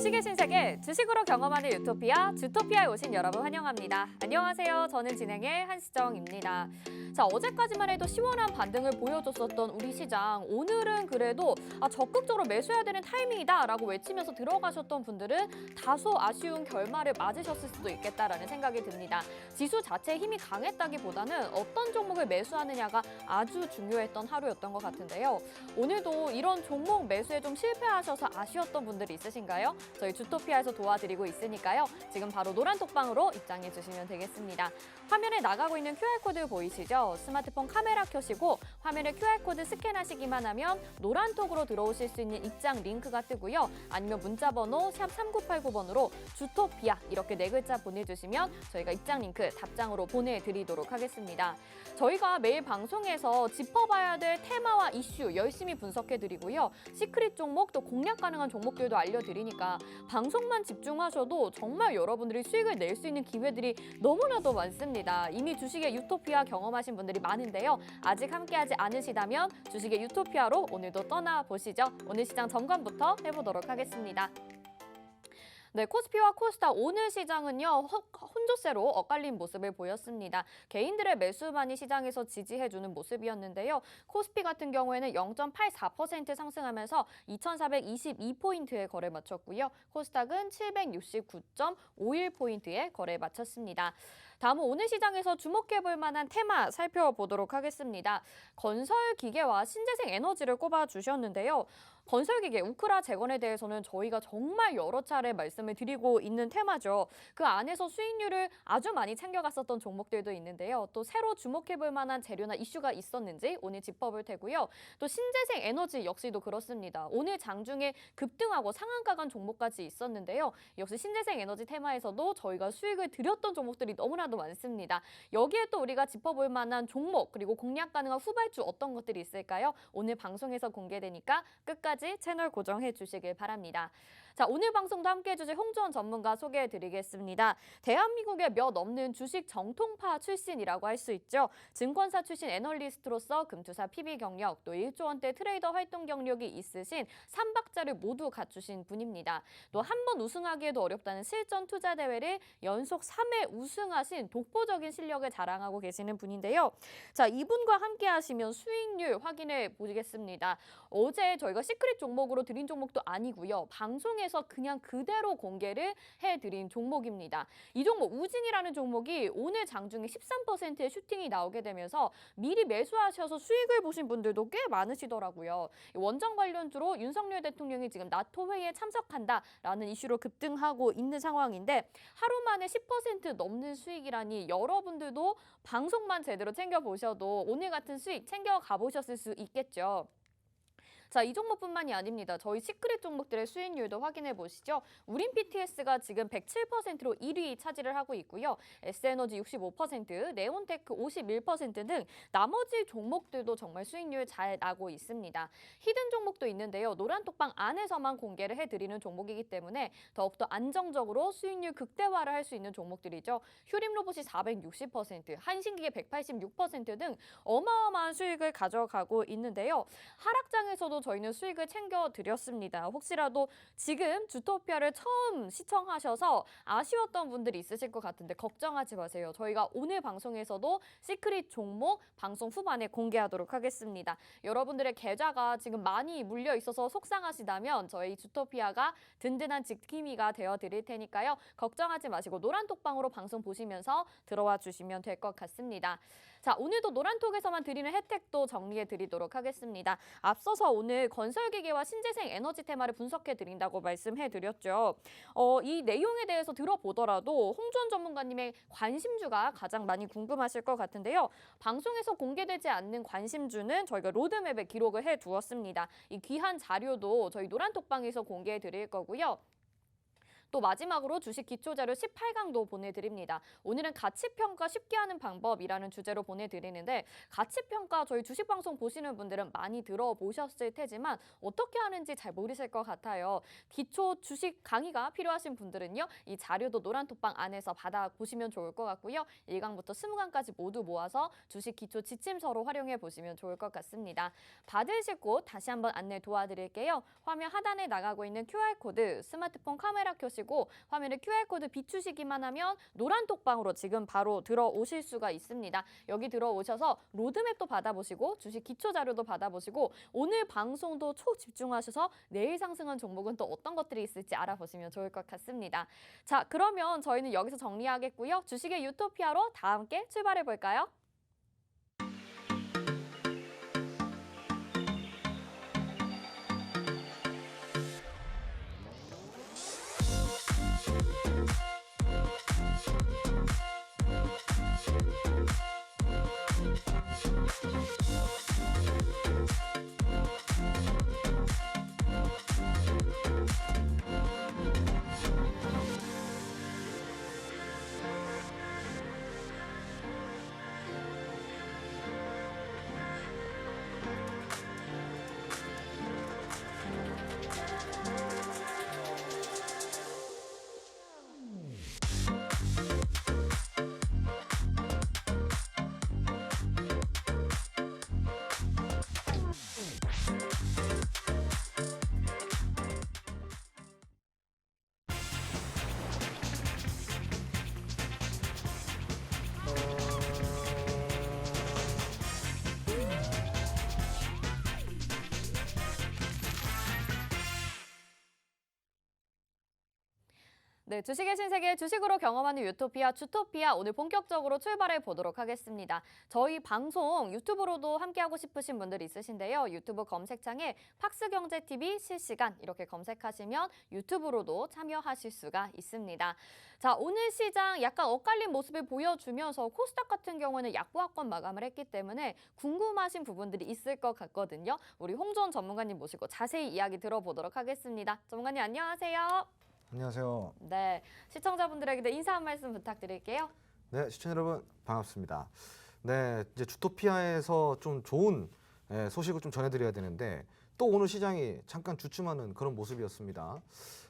주식의 신세계, 주식으로 경험하는 유토피아, 주토피아에 오신 여러분 환영합니다. 안녕하세요. 저는 진행의 한시정입니다. 자, 어제까지만 해도 시원한 반등을 보여줬었던 우리 시장, 오늘은 그래도 적극적으로 매수해야 되는 타이밍이다라고 외치면서 들어가셨던 분들은 다소 아쉬운 결말을 맞으셨을 수도 있겠다라는 생각이 듭니다. 지수 자체의 힘이 강했다기보다는 어떤 종목을 매수하느냐가 아주 중요했던 하루였던 것 같은데요. 오늘도 이런 종목 매수에 좀 실패하셔서 아쉬웠던 분들이 있으신가요? 저희 주토피아에서 도와드리고 있으니까요. 지금 바로 노란톡방으로 입장해 주시면 되겠습니다. 화면에 나가고 있는 QR코드 보이시죠? 스마트폰 카메라 켜시고 화면에 QR코드 스캔하시기만 하면 노란톡으로 들어오실 수 있는 입장 링크가 뜨고요. 아니면 문자번호 샵 3989번으로 주토피아 이렇게 4글자 보내주시면 저희가 입장 링크 답장으로 보내드리도록 하겠습니다. 저희가 매일 방송에서 짚어봐야 될 테마와 이슈 열심히 분석해드리고요. 시크릿 종목 또 공략 가능한 종목들도 알려드리니까 방송만 집중하셔도 정말 여러분들이 수익을 낼 수 있는 기회들이 너무나도 많습니다. 이미 주식의 유토피아 경험하신 분들이 많은데요. 아직 함께하지 않으시다면 주식의 유토피아로 오늘도 떠나보시죠. 오늘 시장 점검부터 해보도록 하겠습니다. 네, 코스피와 코스닥 오늘 시장은요 혼조세로 엇갈린 모습을 보였습니다. 개인들의 매수만이 시장에서 지지해주는 모습이었는데요. 코스피 같은 경우에는 0.84% 상승하면서 2,422포인트에 거래 마쳤고요. 코스닥은 769.51포인트에 거래 마쳤습니다. 다음은 오늘 시장에서 주목해볼 만한 테마 살펴보도록 하겠습니다. 건설기계와 신재생 에너지를 꼽아주셨는데요. 건설기계, 우크라 재건에 대해서는 저희가 정말 여러 차례 말씀을 드리고 있는 테마죠. 그 안에서 수익률을 아주 많이 챙겨갔었던 종목들도 있는데요. 또 새로 주목해볼 만한 재료나 이슈가 있었는지 오늘 짚어볼 테고요. 또 신재생 에너지 역시도 그렇습니다. 오늘 장중에 급등하고 상한가 간 종목까지 있었는데요. 역시 신재생 에너지 테마에서도 저희가 수익을 드렸던 종목들이 너무나도 많습니다. 여기에 또 우리가 짚어볼 만한 종목 그리고 공략 가능한 후발주 어떤 것들이 있을까요? 오늘 방송에서 공개되니까 끝까지 채널 고정해 주시길 바랍니다. 자, 오늘 방송도 함께해 주실 홍주원 전문가 소개해 드리겠습니다. 대한민국의 몇 없는 주식 정통파 출신이라고 할 수 있죠. 증권사 출신 애널리스트로서 금투사 PB 경력, 또 1조 원대 트레이더 활동 경력이 있으신 3박자를 모두 갖추신 분입니다. 또 한 번 우승하기에도 어렵다는 실전 투자 대회를 연속 3회 우승하신 독보적인 실력을 자랑하고 계시는 분인데요. 자, 이분과 함께 하시면 수익률 확인해 보겠습니다. 어제 저희가 시크릿 종목으로 드린 종목도 아니고요. 방송에서 그냥 그대로 공개를 해드린 종목입니다. 이 종목 우진이라는 종목이 오늘 장중에 13%의 슈팅이 나오게 되면서 미리 매수하셔서 수익을 보신 분들도 꽤 많으시더라고요. 원전 관련주로 윤석열 대통령이 지금 나토 회의에 참석한다라는 이슈로 급등하고 있는 상황인데 하루 만에 10% 넘는 수익이라니 여러분들도 방송만 제대로 챙겨보셔도 오늘 같은 수익 챙겨 가보셨을 수 있겠죠. 자, 이 종목뿐만이 아닙니다. 저희 시크릿 종목들의 수익률도 확인해 보시죠. 우린 PTS가 지금 107%로 1위 차지를 하고 있고요. S에너지 65%, 네온테크 51% 등 나머지 종목들도 정말 수익률 잘 나고 있습니다. 히든 종목도 있는데요. 노란톡방 안에서만 공개를 해드리는 종목이기 때문에 더욱더 안정적으로 수익률 극대화를 할 수 있는 종목들이죠. 휴림로봇이 460%, 한신기계 186% 등 어마어마한 수익을 가져가고 있는데요. 하락장에서도 저희는 수익을 챙겨드렸습니다. 혹시라도 지금 주토피아를 처음 시청하셔서 아쉬웠던 분들이 있으실 것 같은데 걱정하지 마세요. 저희가 오늘 방송에서도 시크릿 종목 방송 후반에 공개하도록 하겠습니다. 여러분들의 계좌가 지금 많이 물려 있어서 속상하시다면 저희 주토피아가 든든한 지킴이가 되어드릴 테니까요. 걱정하지 마시고 노란톡방으로 방송 보시면서 들어와 주시면 될 것 같습니다. 자, 오늘도 노란톡에서만 드리는 혜택도 정리해드리도록 하겠습니다. 앞서서 오늘 건설기계와 신재생 에너지 테마를 분석해드린다고 말씀해드렸죠. 이 내용에 대해서 들어보더라도 홍주원 전문가님의 관심주가 가장 많이 궁금하실 것 같은데요. 방송에서 공개되지 않는 관심주는 저희가 로드맵에 기록을 해두었습니다. 이 귀한 자료도 저희 노란톡방에서 공개해드릴 거고요. 또 마지막으로 주식 기초자료 18강도 보내드립니다. 오늘은 가치평가 쉽게 하는 방법이라는 주제로 보내드리는데 가치평가 저희 주식방송 보시는 분들은 많이 들어보셨을 테지만 어떻게 하는지 잘 모르실 것 같아요. 기초 주식 강의가 필요하신 분들은요. 이 자료도 노란톡방 안에서 받아보시면 좋을 것 같고요. 1강부터 20강까지 모두 모아서 주식 기초 지침서로 활용해 보시면 좋을 것 같습니다. 받으실 곳 다시 한번 안내 도와드릴게요. 화면 하단에 나가고 있는 QR코드 스마트폰 카메라 켜시고 화면에 QR코드 비추시기만 하면 노란톡방으로 지금 바로 들어오실 수가 있습니다. 여기 들어오셔서 로드맵도 받아보시고 주식 기초 자료도 받아보시고 오늘 방송도 초집중하셔서 내일 상승한 종목은 또 어떤 것들이 있을지 알아보시면 좋을 것 같습니다. 자, 그러면 저희는 여기서 정리하겠고요. 주식의 유토피아로 다 함께 출발해 볼까요? 네, 주식의 신세계 주식으로 경험하는 유토피아 주토피아 오늘 본격적으로 출발해 보도록 하겠습니다. 저희 방송 유튜브로도 함께하고 싶으신 분들 있으신데요. 유튜브 검색창에 팍스경제TV 실시간 이렇게 검색하시면 유튜브로도 참여하실 수가 있습니다. 자, 오늘 시장 약간 엇갈린 모습을 보여주면서 코스닥 같은 경우는 약보합권 마감을 했기 때문에 궁금하신 부분들이 있을 것 같거든요. 우리 홍주원 전문가님 모시고 자세히 이야기 들어보도록 하겠습니다. 전문가님 안녕하세요. 안녕하세요. 네, 시청자분들에게도 인사 한 말씀 부탁드릴게요. 네, 시청자 여러분 반갑습니다. 네, 이제 주토피아에서 좀 좋은 소식을 좀 전해드려야 되는데 또 오늘 시장이 잠깐 주춤하는 그런 모습이었습니다.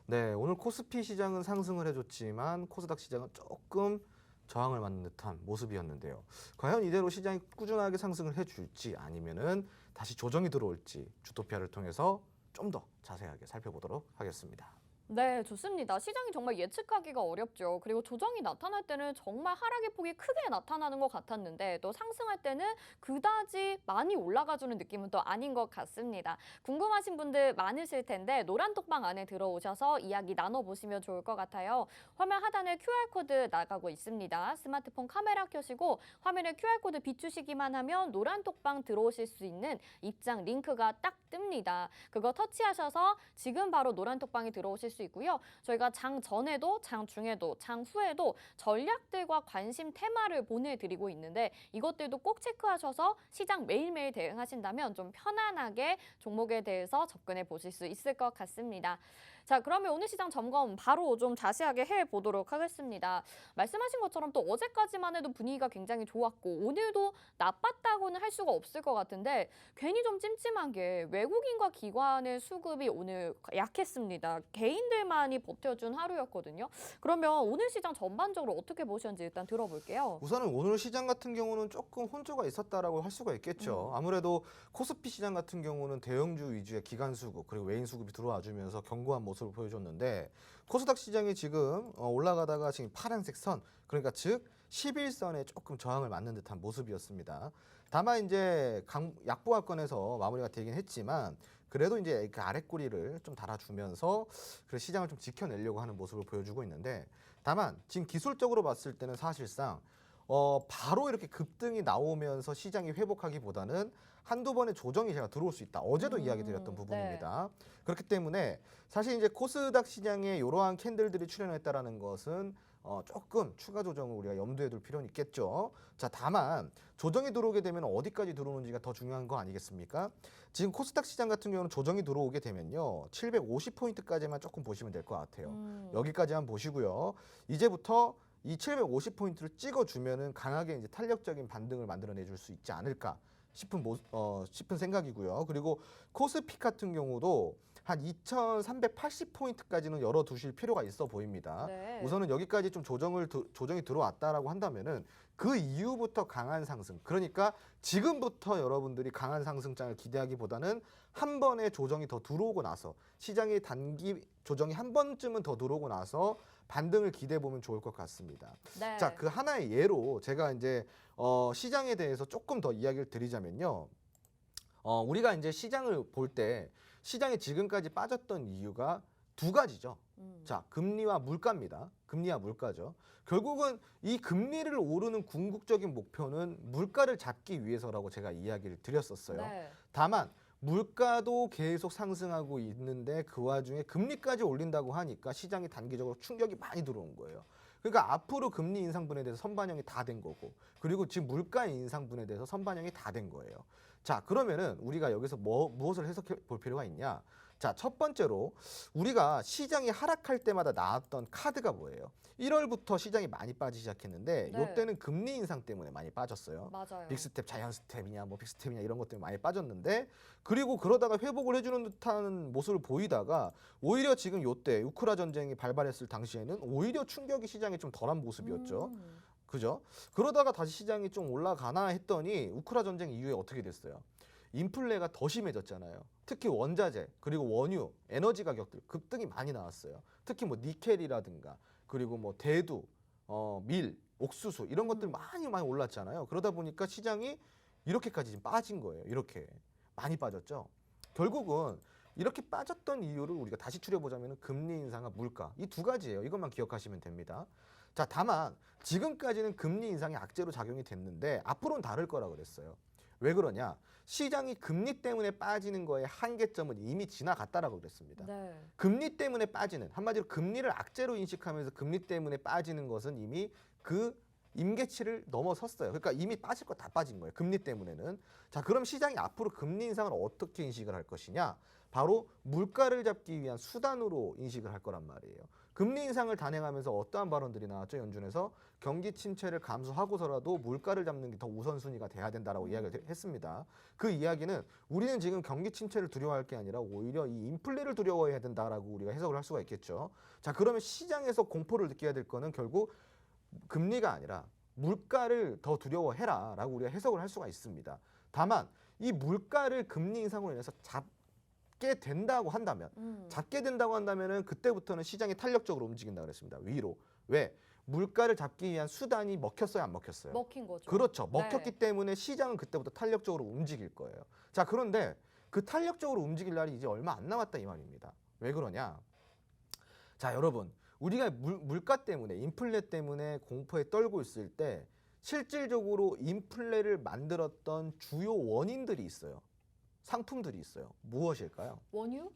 네, 오늘 코스피 시장은 상승을 해줬지만 코스닥 시장은 조금 저항을 맞는 듯한 모습이었는데요. 과연 이대로 시장이 꾸준하게 상승을 해줄지 아니면은 다시 조정이 들어올지 주토피아를 통해서 좀 더 자세하게 살펴보도록 하겠습니다. 네, 좋습니다. 시장이 정말 예측하기가 어렵죠. 그리고 조정이 나타날 때는 정말 하락의 폭이 크게 나타나는 것 같았는데 또 상승할 때는 그다지 많이 올라가주는 느낌은 또 아닌 것 같습니다. 궁금하신 분들 많으실 텐데 노란톡방 안에 들어오셔서 이야기 나눠보시면 좋을 것 같아요. 화면 하단에 QR코드 나가고 있습니다. 스마트폰 카메라 켜시고 화면에 QR코드 비추시기만 하면 노란톡방 들어오실 수 있는 입장 링크가 딱 뜹니다. 그거 터치하셔서 지금 바로 노란톡방에 들어오실 수 있고요. 저희가 장 전에도, 장 중에도, 장 후에도 전략들과 관심 테마를 보내드리고 있는데 이것들도 꼭 체크하셔서 시장 매일매일 대응하신다면 좀 편안하게 종목에 대해서 접근해 보실 수 있을 것 같습니다. 자, 그러면 오늘 시장 점검 바로 좀 자세하게 해보도록 하겠습니다. 말씀하신 것처럼 또 어제까지만 해도 분위기가 굉장히 좋았고 오늘도 나빴다고는 할 수가 없을 것 같은데 괜히 좀 찜찜한 게 외국인과 기관의 수급이 오늘 약했습니다. 개인들만이 버텨준 하루였거든요. 그러면 오늘 시장 전반적으로 어떻게 보셨는지 일단 들어볼게요. 우선은 오늘 시장 같은 경우는 조금 혼조가 있었다라고 할 수가 있겠죠. 아무래도 코스피 시장 같은 경우는 대형주 위주의 기관 수급 그리고 외인 수급이 들어와 주면서 견고한 모습을 보여줬는데 코스닥 시장이 지금 올라가다가 지금 파란색 선 그러니까 즉 11선에 조금 저항을 맞는 듯한 모습이었습니다. 다만 이제 약보합권에서 마무리가 되긴 했지만 그래도 이제 그 아랫꼬리를 좀 달아주면서 그 시장을 좀 지켜내려고 하는 모습을 보여주고 있는데 다만 지금 기술적으로 봤을 때는 사실상 바로 이렇게 급등이 나오면서 시장이 회복하기보다는 한두 번의 조정이 제가 들어올 수 있다. 어제도 이야기 드렸던 부분입니다. 그렇기 때문에 사실 이제 코스닥 시장에 이러한 캔들들이 출현했다라는 것은 조금 추가 조정을 우리가 염두에 둘 필요는 있겠죠. 자, 다만 조정이 들어오게 되면 어디까지 들어오는지가 더 중요한 거 아니겠습니까? 지금 코스닥 시장 같은 경우는 조정이 들어오게 되면요. 750포인트까지만 조금 보시면 될 것 같아요. 여기까지만 보시고요. 이제부터 이 750포인트를 찍어주면은 강하게 이제 탄력적인 반등을 만들어내 줄 수 있지 않을까 싶은 생각이고요. 그리고 코스피 같은 경우도 한 2,380포인트까지는 열어두실 필요가 있어 보입니다. 네. 우선은 여기까지 좀 조정이 들어왔다라고 한다면은 그 이후부터 강한 상승. 그러니까 지금부터 여러분들이 강한 상승장을 기대하기보다는 한 번의 조정이 더 들어오고 나서 시장의 단기 조정이 한 번쯤은 더 들어오고 나서 반등을 기대해 보면 좋을 것 같습니다. 네. 자, 그 하나의 예로 제가 이제 시장에 대해서 조금 더 이야기를 드리자면요. 우리가 이제 시장을 볼 때 시장이 지금까지 빠졌던 이유가 두 가지죠. 자, 금리와 물가입니다. 금리와 물가죠. 결국은 이 금리를 오르는 궁극적인 목표는 물가를 잡기 위해서라고 제가 이야기를 드렸었어요. 네. 다만 물가도 계속 상승하고 있는데 그 와중에 금리까지 올린다고 하니까 시장이 단기적으로 충격이 많이 들어온 거예요. 그러니까 앞으로 금리 인상분에 대해서 선반영이 다 된 거고, 그리고 지금 물가 인상분에 대해서 선반영이 다 된 거예요. 자, 그러면은 우리가 여기서 무엇을 해석해 볼 필요가 있냐? 자, 첫 번째로 우리가 시장이 하락할 때마다 나왔던 카드가 뭐예요? 1월부터 시장이 많이 빠지기 시작했는데 네. 이때는 금리 인상 때문에 많이 빠졌어요. 맞아요. 빅스텝, 자이언스텝이냐, 뭐 빅스텝이냐 이런 것 때문에 많이 빠졌는데, 그리고 그러다가 회복을 해주는 듯한 모습을 보이다가 오히려 지금 요때 우크라 전쟁이 발발했을 당시에는 오히려 충격이 시장에 좀 덜한 모습이었죠. 그죠? 그러다가 다시 시장이 좀 올라가나 했더니 우크라 전쟁 이후에 어떻게 됐어요? 인플레가 더 심해졌잖아요. 특히 원자재, 그리고 원유, 에너지 가격들 급등이 많이 나왔어요. 특히 뭐 니켈이라든가 그리고 뭐 대두, 밀, 옥수수 이런 것들 많이 올랐잖아요. 그러다 보니까 시장이 이렇게까지 지금 빠진 거예요. 이렇게 많이 빠졌죠. 결국은 이렇게 빠졌던 이유를 우리가 다시 추려보자면 금리 인상과 물가 이 두 가지예요. 이것만 기억하시면 됩니다. 자, 다만 지금까지는 금리 인상이 악재로 작용이 됐는데 앞으로는 다를 거라 그랬어요. 왜 그러냐? 시장이 금리 때문에 빠지는 거의 한계점은 이미 지나갔다라고 그랬습니다. 네. 금리 때문에 빠지는, 한마디로 금리를 악재로 인식하면서 금리 때문에 빠지는 것은 이미 그 임계치를 넘어섰어요. 그러니까 이미 빠질 거 다 빠진 거예요. 금리 때문에는. 자, 그럼 시장이 앞으로 금리 인상을 어떻게 인식을 할 것이냐? 바로 물가를 잡기 위한 수단으로 인식을 할 거란 말이에요. 금리 인상을 단행하면서 어떠한 발언들이 나왔죠? 연준에서 경기 침체를 감수하고서라도 물가를 잡는 게 더 우선순위가 돼야 된다라고 이야기를 했습니다. 그 이야기는 우리는 지금 경기 침체를 두려워할 게 아니라 오히려 이 인플레를 두려워해야 된다라고 우리가 해석을 할 수가 있겠죠. 자, 그러면 시장에서 공포를 느껴야 될 거는 결국 금리가 아니라 물가를 더 두려워해라라고 우리가 해석을 할 수가 있습니다. 다만 이 물가를 금리 인상으로 인해서 잡게 된다고 한다면은 그때부터는 시장이 탄력적으로 움직인다 그랬습니다. 위로. 왜? 물가를 잡기 위한 수단이 먹혔어요, 안 먹혔어요? 먹힌 거죠. 그렇죠. 먹혔기 네. 때문에 시장은 그때부터 탄력적으로 움직일 거예요. 자, 그런데 그 탄력적으로 움직일 날이 이제 얼마 안 남았다 이 말입니다. 왜 그러냐? 자, 여러분, 우리가 물가 때문에, 인플레 때문에 공포에 떨고 있을 때 실질적으로 인플레를 만들었던 주요 원인들이 있어요. 상품들이 있어요. 무엇일까요? 원유?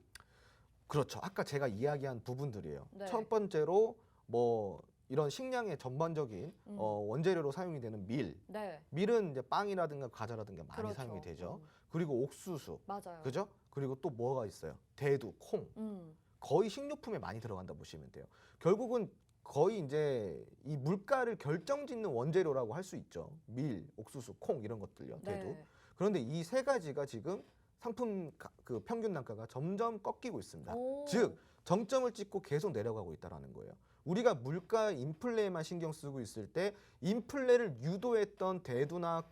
그렇죠. 아까 제가 이야기한 부분들이에요. 네. 첫 번째로 뭐 이런 식량의 전반적인 원재료로 사용이 되는 밀. 네. 밀은 이제 빵이라든가 과자라든가 많이 그렇죠. 사용이 되죠. 그리고 옥수수. 맞아요. 그죠? 그리고 또 뭐가 있어요? 대두, 콩. 음. 거의 식료품에 많이 들어간다 보시면 돼요. 결국은 거의 이제 이 물가를 결정짓는 원재료라고 할 수 있죠. 밀, 옥수수, 콩 이런 것들요. 대두. 네. 그런데 이 세 가지가 지금 상품 그 평균 단가가 점점 꺾이고 있습니다. 오. 즉 정점을 찍고 계속 내려가고 있다라는 거예요. 우리가 물가 인플레에만 신경 쓰고 있을 때 인플레를 유도했던 대두나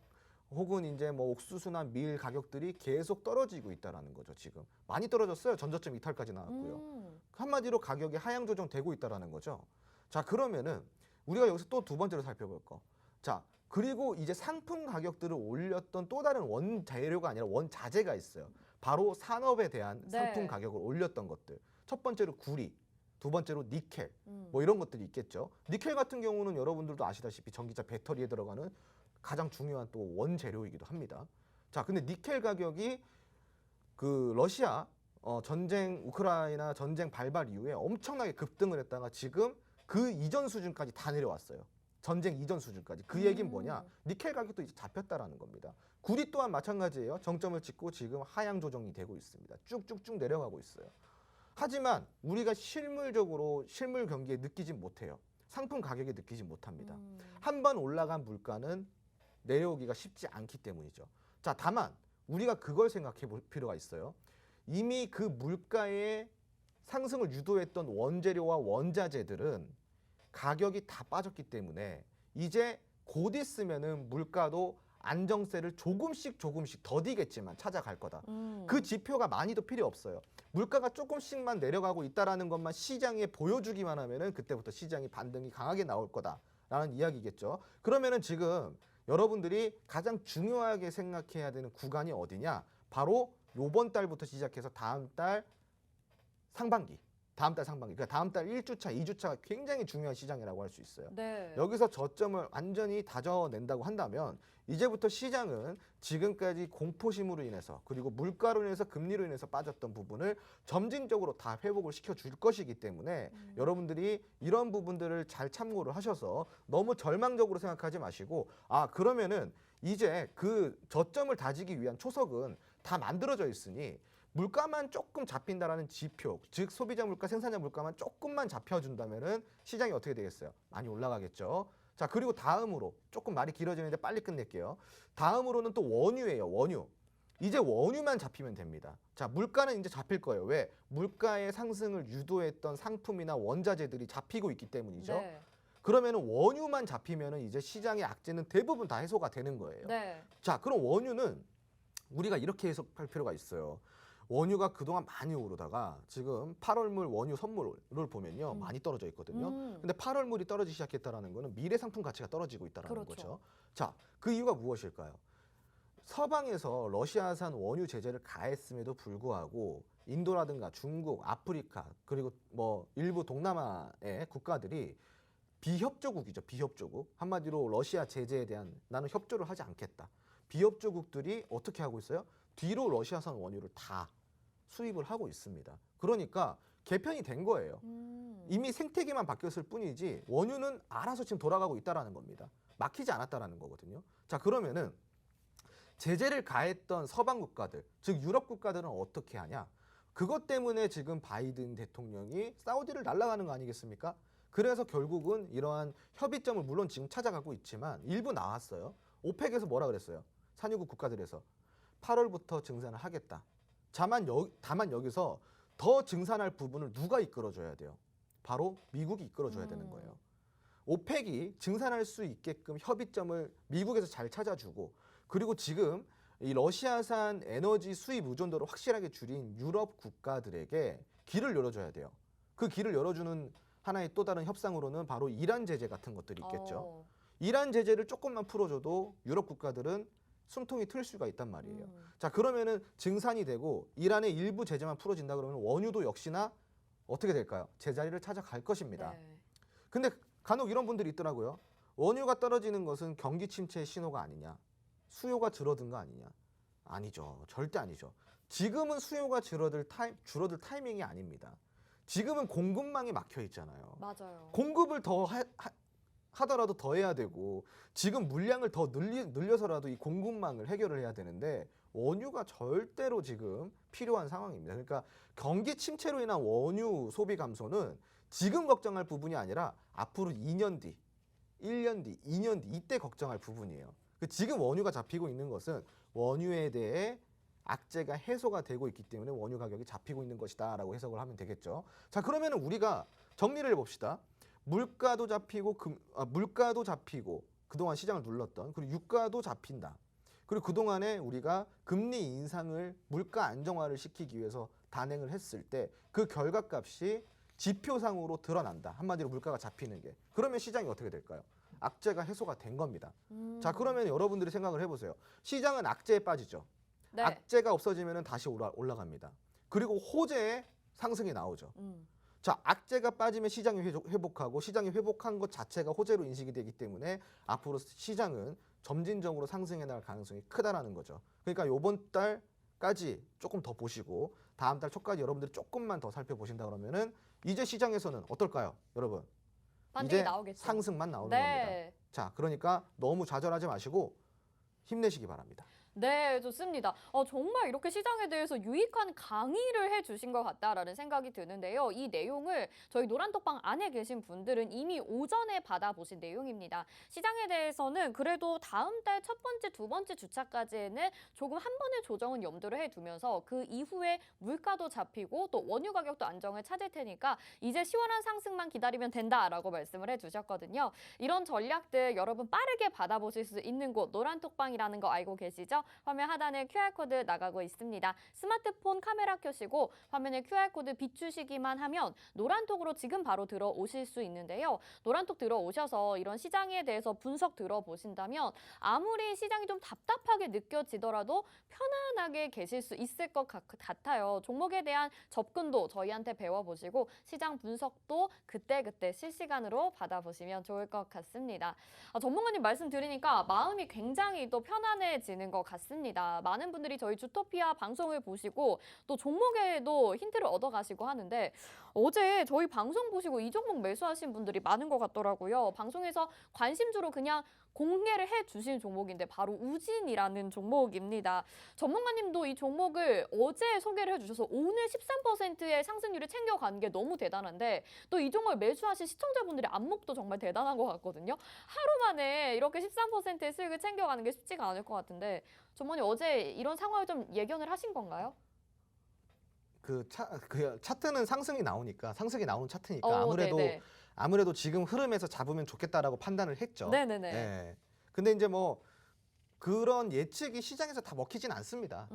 혹은 이제 뭐 옥수수나 밀 가격들이 계속 떨어지고 있다라는 거죠. 지금 많이 떨어졌어요. 전저점 이탈까지 나왔고요. 한마디로 가격이 하향 조정되고 있다라는 거죠. 자, 그러면은 우리가 여기서 또 두 번째로 살펴볼 거. 자, 그리고 이제 상품 가격들을 올렸던 또 다른 원재료가 아니라 원자재가 있어요. 바로 산업에 대한 네. 상품 가격을 올렸던 것들. 첫 번째로 구리, 두 번째로 니켈, 음. 뭐 이런 것들이 있겠죠. 니켈 같은 경우는 여러분들도 아시다시피 전기차 배터리에 들어가는 가장 중요한 또 원재료이기도 합니다. 자, 근데 니켈 가격이 그 러시아 전쟁, 우크라이나 전쟁 발발 이후에 엄청나게 급등을 했다가 지금 그 이전 수준까지 다 내려왔어요. 전쟁 이전 수준까지. 그 얘기는 뭐냐? 니켈 가격도 이제 잡혔다라는 겁니다. 구리 또한 마찬가지예요. 정점을 찍고 지금 하향 조정이 되고 있습니다. 쭉쭉쭉 내려가고 있어요. 하지만 우리가 실물적으로 실물 경기에 느끼지 못해요. 상품 가격에 느끼지 못합니다. 한 번 올라간 물가는 내려오기가 쉽지 않기 때문이죠. 자, 다만 우리가 그걸 생각해 볼 필요가 있어요. 이미 그 물가의 상승을 유도했던 원재료와 원자재들은 가격이 다 빠졌기 때문에 이제 곧 있으면은 물가도 안정세를 조금씩 더디겠지만 찾아갈 거다. 그 지표가 많이도 필요 없어요. 물가가 조금씩만 내려가고 있다라는 것만 시장에 보여주기만 하면은 그때부터 시장이 반등이 강하게 나올 거다라는 이야기겠죠. 그러면은 지금 여러분들이 가장 중요하게 생각해야 되는 구간이 어디냐? 바로 요번 달부터 시작해서 다음 달 상반기. 그러니까 다음 달 1주차, 2주차가 굉장히 중요한 시장이라고 할 수 있어요. 네. 여기서 저점을 완전히 다져낸다고 한다면 이제부터 시장은 지금까지 공포심으로 인해서 그리고 물가로 인해서 금리로 인해서 빠졌던 부분을 점진적으로 다 회복을 시켜줄 것이기 때문에 여러분들이 이런 부분들을 잘 참고를 하셔서 너무 절망적으로 생각하지 마시고 그러면은 이제 그 저점을 다지기 위한 초석은 다 만들어져 있으니 물가만 조금 잡힌다라는 지표, 즉 소비자 물가, 생산자 물가만 조금만 잡혀준다면은 시장이 어떻게 되겠어요? 많이 올라가겠죠. 자, 그리고 다음으로 조금 말이 길어지는데 빨리 끝낼게요. 다음으로는 또 원유예요. 원유. 이제 원유만 잡히면 됩니다. 자, 물가는 이제 잡힐 거예요. 왜? 물가의 상승을 유도했던 상품이나 원자재들이 잡히고 있기 때문이죠. 네. 그러면은 원유만 잡히면은 이제 시장의 악재는 대부분 다 해소가 되는 거예요. 네. 자, 그럼 원유는 우리가 이렇게 해석할 필요가 있어요. 원유가 그동안 많이 오르다가 지금 8월물 원유 선물을 보면요. 많이 떨어져 있거든요. 근데 8월물이 떨어지기 시작했다라는 거는 미래 상품 가치가 떨어지고 있다라는 그렇죠. 거죠. 자, 그 이유가 무엇일까요? 서방에서 러시아산 원유 제재를 가했음에도 불구하고 인도라든가 중국, 아프리카 그리고 뭐 일부 동남아의 국가들이 비협조국이죠. 비협조국. 한마디로 러시아 제재에 대한 나는 협조를 하지 않겠다. 비협조국들이 어떻게 하고 있어요? 뒤로 러시아산 원유를 다 수입을 하고 있습니다. 그러니까 개편이 된 거예요. 이미 생태계만 바뀌었을 뿐이지 원유는 알아서 지금 돌아가고 있다라는 겁니다. 막히지 않았다라는 거거든요. 자, 그러면은 제재를 가했던 서방 국가들, 즉 유럽 국가들은 어떻게 하냐? 그것 때문에 지금 바이든 대통령이 사우디를 날아가는 거 아니겠습니까? 그래서 결국은 이러한 협의점을 물론 지금 찾아가고 있지만 일부 나왔어요. 오펙에서 뭐라 그랬어요? 산유국 국가들에서 8월부터 증산을 하겠다. 다만 여기서 더 증산할 부분을 누가 이끌어줘야 돼요? 바로 미국이 이끌어줘야 되는 거예요. 오펙이 증산할 수 있게끔 협의점을 미국에서 잘 찾아주고 그리고 지금 이 러시아산 에너지 수입 의존도를 확실하게 줄인 유럽 국가들에게 길을 열어줘야 돼요. 그 길을 열어주는 하나의 또 다른 협상으로는 바로 이란 제재 같은 것들이 있겠죠. 이란 제재를 조금만 풀어줘도 유럽 국가들은 숨통이 트일 수가 있단 말이에요. 자, 그러면은 증산이 되고 이란의 일부 제재만 풀어진다 그러면 원유도 역시나 어떻게 될까요? 제자리를 찾아갈 것입니다. 네. 근데 간혹 이런 분들이 있더라고요. 원유가 떨어지는 것은 경기 침체의 신호가 아니냐. 수요가 줄어든 거 아니냐. 아니죠. 절대 아니죠. 지금은 수요가 줄어들 타이밍이 아닙니다. 지금은 공급망이 막혀 있잖아요. 맞아요. 공급을 더 하더라도 더 해야 되고 지금 물량을 더 늘려서라도 이 공급망을 해결을 해야 되는데 원유가 절대로 지금 필요한 상황입니다. 그러니까 경기 침체로 인한 원유 소비 감소는 지금 걱정할 부분이 아니라 앞으로 2년 뒤, 1년 뒤, 2년 뒤 이때 걱정할 부분이에요. 지금 원유가 잡히고 있는 것은 원유에 대해 악재가 해소가 되고 있기 때문에 원유 가격이 잡히고 있는 것이다라고 해석을 하면 되겠죠. 자, 그러면 우리가 정리를 해봅시다. 물가도 잡히고 그동안 시장을 눌렀던 그리고 유가도 잡힌다. 그리고 그동안에 우리가 금리 인상을 물가 안정화를 시키기 위해서 단행을 했을 때 그 결과값이 지표상으로 드러난다. 한마디로 물가가 잡히는 게. 그러면 시장이 어떻게 될까요? 악재가 해소가 된 겁니다. 자, 그러면 여러분들이 생각을 해보세요. 시장은 악재에 빠지죠. 네. 악재가 없어지면 다시 올라갑니다. 그리고 호재의 상승이 나오죠. 자, 악재가 빠지면 시장이 회복하고 시장이 회복한 것 자체가 호재로 인식이 되기 때문에 앞으로 시장은 점진적으로 상승해 나갈 가능성이 크다라는 거죠. 그러니까 이번 달까지 조금 더 보시고 다음 달 초까지 여러분들이 조금만 더 살펴보신다 그러면은 이제 시장에서는 어떨까요, 여러분? 반등이 이제 나오겠죠. 상승만 나오는 겁니다. 네. 자, 그러니까 너무 좌절하지 마시고 힘내시기 바랍니다. 네, 좋습니다. 정말 이렇게 시장에 대해서 유익한 강의를 해주신 것 같다라는 생각이 드는데요. 이 내용을 저희 노란톡방 안에 계신 분들은 이미 오전에 받아보신 내용입니다. 시장에 대해서는 그래도 다음 달 첫 번째, 두 번째 주차까지에는 조금 한 번의 조정은 염두를 해두면서 그 이후에 물가도 잡히고 또 원유 가격도 안정을 찾을 테니까 이제 시원한 상승만 기다리면 된다라고 말씀을 해주셨거든요. 이런 전략들 여러분 빠르게 받아보실 수 있는 곳 노란톡방이라는 거 알고 계시죠? 화면 하단에 QR코드 나가고 있습니다. 스마트폰 카메라 켜시고 화면에 QR코드 비추시기만 하면 노란톡으로 지금 바로 들어오실 수 있는데요. 노란톡 들어오셔서 이런 시장에 대해서 분석 들어보신다면 아무리 시장이 좀 답답하게 느껴지더라도 편안하게 계실 수 있을 것 같아요. 종목에 대한 접근도 저희한테 배워보시고 시장 분석도 그때그때 실시간으로 받아보시면 좋을 것 같습니다. 전문가님 말씀 들으니까 마음이 굉장히 또 편안해지는 것 같습니다. 많은 분들이 저희 주토피아 방송을 보시고 또 종목에도 힌트를 얻어가시고 하는데 어제 저희 방송 보시고 이 종목 매수하신 분들이 많은 것 같더라고요. 방송에서 관심주로 그냥 공개를 해주신 종목인데 바로 우진이라는 종목입니다. 전문가님도 이 종목을 어제 소개를 해주셔서 오늘 13%의 상승률을 챙겨가는 게 너무 대단한데 또 이 종목을 매수하신 시청자분들의 안목도 정말 대단한 것 같거든요. 하루 만에 이렇게 13%의 수익을 챙겨가는 게 쉽지가 않을 것 같은데 전문가님 어제 이런 상황을 좀 예견을 하신 건가요? 그 차트는 상승이 나오니까 상승이 나오는 차트니까 네네. 아무래도 지금 흐름에서 잡으면 좋겠다라고 판단을 했죠. 네네네. 예. 근데 이제 뭐 그런 예측이 시장에서 다 먹히진 않습니다.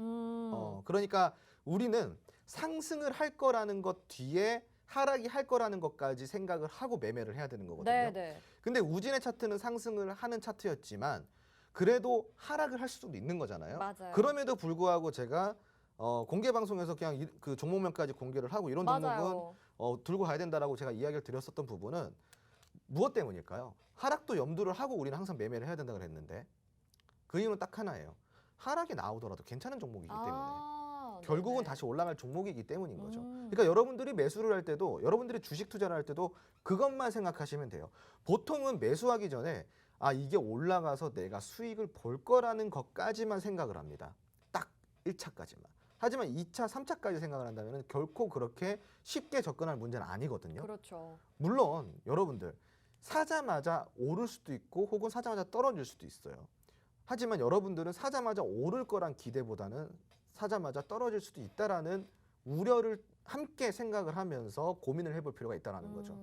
그러니까 우리는 상승을 할 거라는 것 뒤에 하락이 할 거라는 것까지 생각을 하고 매매를 해야 되는 거거든요. 네네. 근데 우진의 차트는 상승을 하는 차트였지만 그래도 하락을 할 수도 있는 거잖아요. 맞아요. 그럼에도 불구하고 제가 공개 방송에서 그냥 그 종목명까지 공개를 하고 이런 종목은 맞아요. 들고 가야 된다라고 제가 이야기를 드렸었던 부분은 무엇 때문일까요? 하락도 염두를 하고 우리는 항상 매매를 해야 된다고 그랬는데 그 이유는 딱 하나예요. 하락이 나오더라도 괜찮은 종목이기 때문에 결국은 네네. 다시 올라갈 종목이기 때문인 거죠. 음. 그러니까 여러분들이 매수를 할 때도 여러분들이 주식 투자를 할 때도 그것만 생각하시면 돼요. 보통은 매수하기 전에 이게 올라가서 내가 수익을 볼 거라는 것까지만 생각을 합니다. 딱 1차까지만. 하지만 2차, 3차까지 생각을 한다면 결코 그렇게 쉽게 접근할 문제는 아니거든요. 그렇죠. 물론 여러분들 사자마자 오를 수도 있고 혹은 사자마자 떨어질 수도 있어요. 하지만 여러분들은 사자마자 오를 거란 기대보다는 사자마자 떨어질 수도 있다라는 우려를 함께 생각을 하면서 고민을 해볼 필요가 있다는 거죠.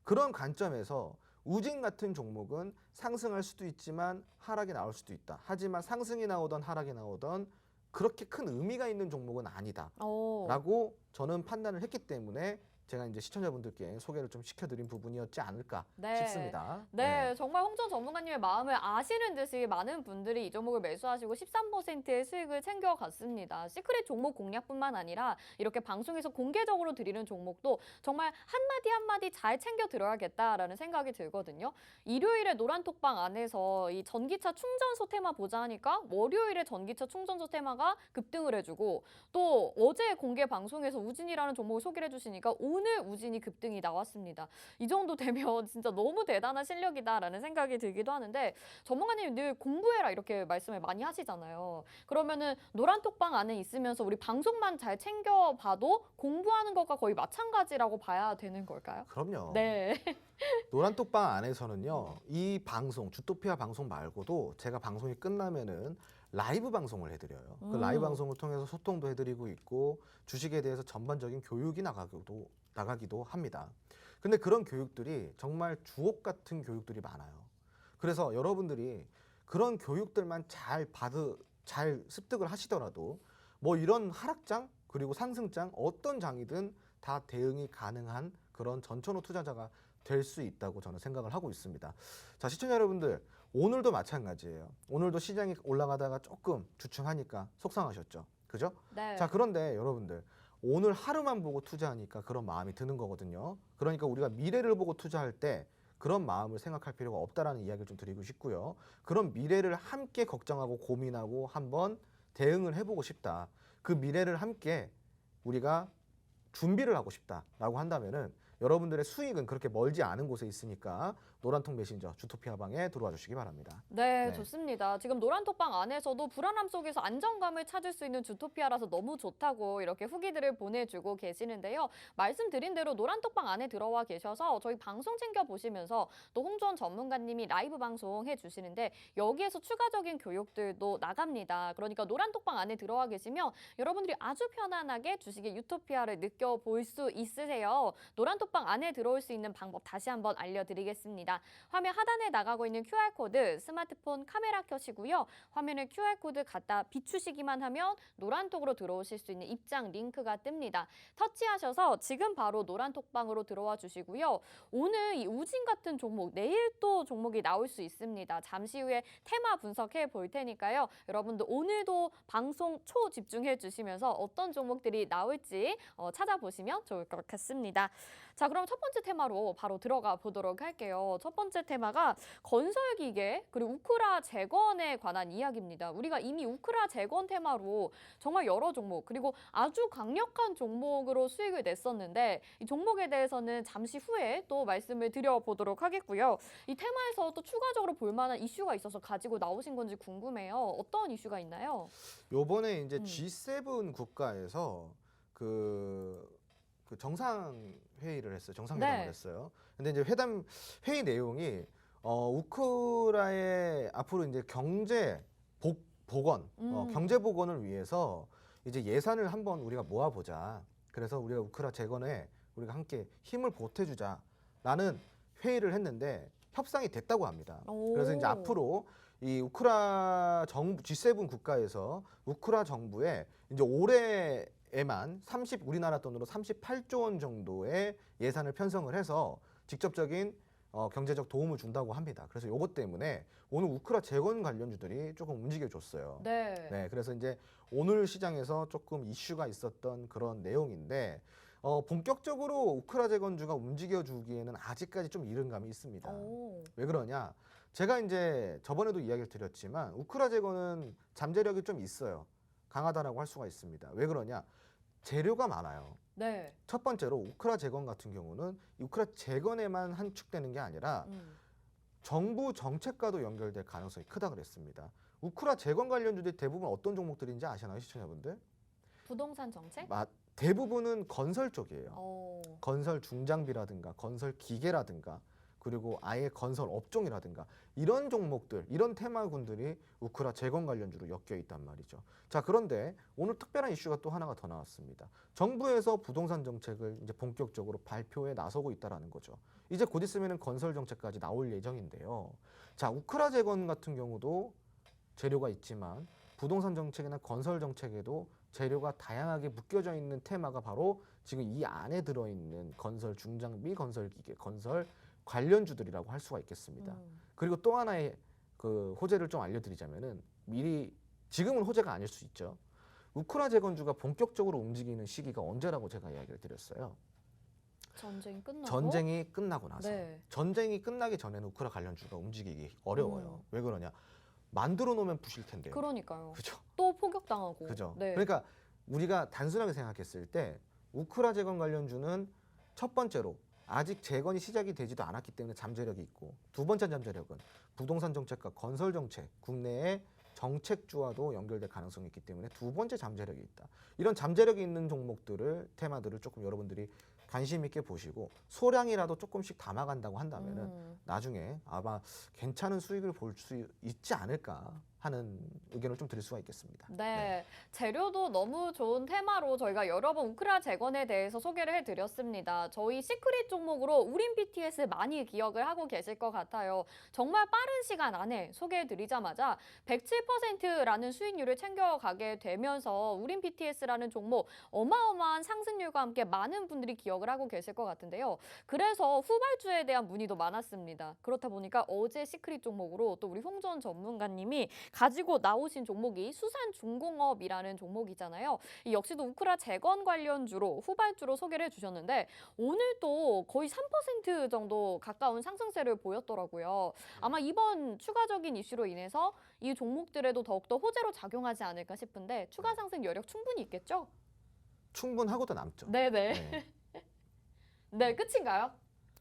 그런 관점에서 우진 같은 종목은 상승할 수도 있지만 하락이 나올 수도 있다. 하지만 상승이 나오던 하락이 나오던 그렇게 큰 의미가 있는 종목은 아니다라고 저는 판단을 했기 때문에 제가 이제 시청자분들께 소개를 좀 시켜드린 부분이었지 않을까 싶습니다. 네, 정말 홍준 전문가님의 마음을 아시는 듯이 많은 분들이 이 종목을 매수하시고 13%의 수익을 챙겨갔습니다. 시크릿 종목 공략뿐만 아니라 이렇게 방송에서 공개적으로 드리는 종목도 정말 한마디 한마디 잘 챙겨 들어야겠다라는 생각이 들거든요. 일요일에 노란톡방 안에서 이 전기차 충전소 테마 보자 하니까 월요일에 전기차 충전소 테마가 급등을 해주고 또 어제 공개 방송에서 우진이라는 종목을 소개를 해주시니까 오늘 우진이 급등이 나왔습니다. 이 정도 되면 진짜 너무 대단한 실력이다라는 생각이 들기도 하는데 전문가님 늘 공부해라 이렇게 말씀을 많이 하시잖아요. 그러면은 노란톡방 안에 있으면서 우리 방송만 잘 챙겨봐도 공부하는 것과 거의 마찬가지라고 봐야 되는 걸까요? 그럼요. 네. 노란톡방 안에서는요. 이 방송, 주토피아 방송 말고도 제가 방송이 끝나면은 라이브 방송을 해드려요. 그 라이브 방송을 통해서 소통도 해드리고 있고 주식에 대해서 전반적인 교육이 나가기도 합니다. 근데 그런 교육들이 정말 주옥 같은 교육들이 많아요. 그래서 여러분들이 그런 교육들만 잘 습득을 하시더라도 뭐 이런 하락장 그리고 상승장 어떤 장이든 다 대응이 가능한 그런 전천후 투자자가 될 수 있다고 저는 생각을 하고 있습니다. 자, 시청자 여러분들 오늘도 마찬가지예요. 오늘도 시장이 올라가다가 조금 주춤하니까 속상하셨죠. 그죠? 네. 자, 그런데 여러분들 오늘 하루만 보고 투자하니까 그런 마음이 드는 거거든요. 그러니까 우리가 미래를 보고 투자할 때 그런 마음을 생각할 필요가 없다라는 이야기를 좀 드리고 싶고요. 그런 미래를 함께 걱정하고 고민하고 한번 대응을 해보고 싶다. 그 미래를 함께 우리가 준비를 하고 싶다라고 한다면은 여러분들의 수익은 그렇게 멀지 않은 곳에 있으니까 노란통 메신저 주토피아방에 들어와 주시기 바랍니다. 네, 네. 좋습니다. 지금 노란톡방 안에서도 불안함 속에서 안정감을 찾을 수 있는 주토피아라서 너무 좋다고 이렇게 후기들을 보내주고 계시는데요. 말씀드린 대로 노란톡방 안에 들어와 계셔서 저희 방송 챙겨보시면서 또 홍조원 전문가님이 라이브 방송 해주시는데 여기에서 추가적인 교육들도 나갑니다. 그러니까 노란톡방 안에 들어와 계시면 여러분들이 아주 편안하게 주식의 유토피아를 느껴볼 수 있으세요. 노란톡방 안에 들어올 수 있는 방법 다시 한번 알려드리겠습니다. 화면 하단에 나가고 있는 QR코드 스마트폰 카메라 켜시고요. 화면에 QR코드 갖다 비추시기만 하면 노란톡으로 들어오실 수 있는 입장 링크가 뜹니다. 터치하셔서 지금 바로 노란톡방으로 들어와 주시고요. 오늘 이 우진 같은 종목, 내일 또 종목이 나올 수 있습니다. 잠시 후에 테마 분석해 볼 테니까요. 여러분들 오늘도 방송 초집중해 주시면서 어떤 종목들이 나올지 찾아보시면 좋을 것 같습니다. 자, 그럼 첫 번째 테마로 바로 들어가 보도록 할게요. 첫 번째 테마가 건설기계 그리고 우크라 재건에 관한 이야기입니다. 우리가 이미 우크라 재건 테마로 정말 여러 종목 그리고 아주 강력한 종목으로 수익을 냈었는데 이 종목에 대해서는 잠시 후에 또 말씀을 드려보도록 하겠고요. 이 테마에서 또 추가적으로 볼 만한 이슈가 있어서 가지고 나오신 건지 궁금해요. 어떤 이슈가 있나요? 요번에 이제 G7 국가에서 그 정상 회의를 했어요. 정상회담을 네. 했어요. 근데 이제 회의 내용이 우크라의 앞으로 이제 복원, 경제 복원을 위해서 이제 예산을 한번 우리가 모아보자. 그래서 우리가 우크라 재건에 우리가 함께 힘을 보태주자라는 회의를 했는데 협상이 됐다고 합니다. 그래서 이제 앞으로 이 우크라 정부 G7 국가에서 우크라 정부에 이제 올해에만 우리나라 돈으로 38조 원 정도의 예산을 편성을 해서 직접적인 경제적 도움을 준다고 합니다. 그래서 요것 때문에 오늘 우크라 재건 관련주들이 조금 움직여줬어요. 네. 네, 그래서 이제 오늘 시장에서 조금 이슈가 있었던 그런 내용인데 본격적으로 우크라 재건주가 움직여주기에는 아직까지 좀 이른 감이 있습니다. 왜 그러냐? 제가 이제 저번에도 이야기를 드렸지만 우크라 재건은 잠재력이 좀 있어요. 강하다라고 할 수가 있습니다. 왜 그러냐? 재료가 많아요. 네. 첫 번째로 우크라 재건 같은 경우는 우크라 재건에만 한축되는 게 아니라 정부 정책과도 연결될 가능성이 크다 그랬습니다. 우크라 재건 관련주들이 대부분 어떤 종목들인지 아시나요, 시청자분들? 부동산 정책? 대부분은 건설 쪽이에요. 건설 중장비라든가 건설 기계라든가 그리고 아예 건설 업종이라든가 이런 종목들, 이런 테마군들이 우크라 재건 관련주로 엮여 있단 말이죠. 자, 그런데 오늘 특별한 이슈가 또 하나가 더 나왔습니다. 정부에서 부동산 정책을 이제 본격적으로 발표에 나서고 있다라는 거죠. 이제 곧 있으면은 건설 정책까지 나올 예정인데요. 자, 우크라 재건 같은 경우도 재료가 있지만 부동산 정책이나 건설 정책에도 재료가 다양하게 묶여져 있는 테마가 바로 지금 이 안에 들어있는 건설 중장비, 건설 기계, 건설 관련주들이라고 할 수가 있겠습니다. 그리고 또 하나의 그 호재를 좀 알려드리자면은 지금은 호재가 아닐 수 있죠. 우크라 재건주가 본격적으로 움직이는 시기가 언제라고 제가 이야기를 드렸어요. 전쟁이 끝나고? 전쟁이 끝나고 나서. 네. 전쟁이 끝나기 전에는 우크라 관련주가 움직이기 어려워요. 왜 그러냐? 만들어 놓으면 부실 텐데요. 그러니까요. 그죠? 또 포격당하고. 그죠? 네. 그러니까 우리가 단순하게 생각했을 때 우크라 재건 관련주는 첫 번째로 아직 재건이 시작이 되지도 않았기 때문에 잠재력이 있고, 두 번째 잠재력은 부동산 정책과 건설 정책, 국내의 정책주와도 연결될 가능성이 있기 때문에 두 번째 잠재력이 있다. 이런 잠재력이 있는 종목들을, 테마들을 조금 여러분들이 관심 있게 보시고 소량이라도 조금씩 담아간다고 한다면은 나중에 아마 괜찮은 수익을 볼 수 있지 않을까 하는 의견을 좀 드릴 수가 있겠습니다. 네, 재료도 너무 좋은 테마로 저희가 여러 번 우크라 재건에 대해서 소개를 해드렸습니다. 저희 시크릿 종목으로 우린 BTS 많이 기억을 하고 계실 것 같아요. 정말 빠른 시간 안에 소개해드리자마자 107%라는 수익률을 챙겨가게 되면서 우린 BTS라는 종목 어마어마한 상승률과 함께 많은 분들이 기억을 하고 계실 것 같은데요. 그래서 후발주에 대한 문의도 많았습니다. 그렇다 보니까 어제 시크릿 종목으로 또 우리 홍조원 전문가님이 가지고 나오신 종목이 수산중공업이라는 종목이잖아요. 이 역시도 우크라 재건 관련주로 후발주로 소개를 해주셨는데 오늘 또 거의 3% 정도 가까운 상승세를 보였더라고요. 아마 이번 추가적인 이슈로 인해서 이 종목들에도 더욱더 호재로 작용하지 않을까 싶은데 추가 상승 여력 충분히 있겠죠? 충분하고도 남죠. 네네. 네. 네, 끝인가요?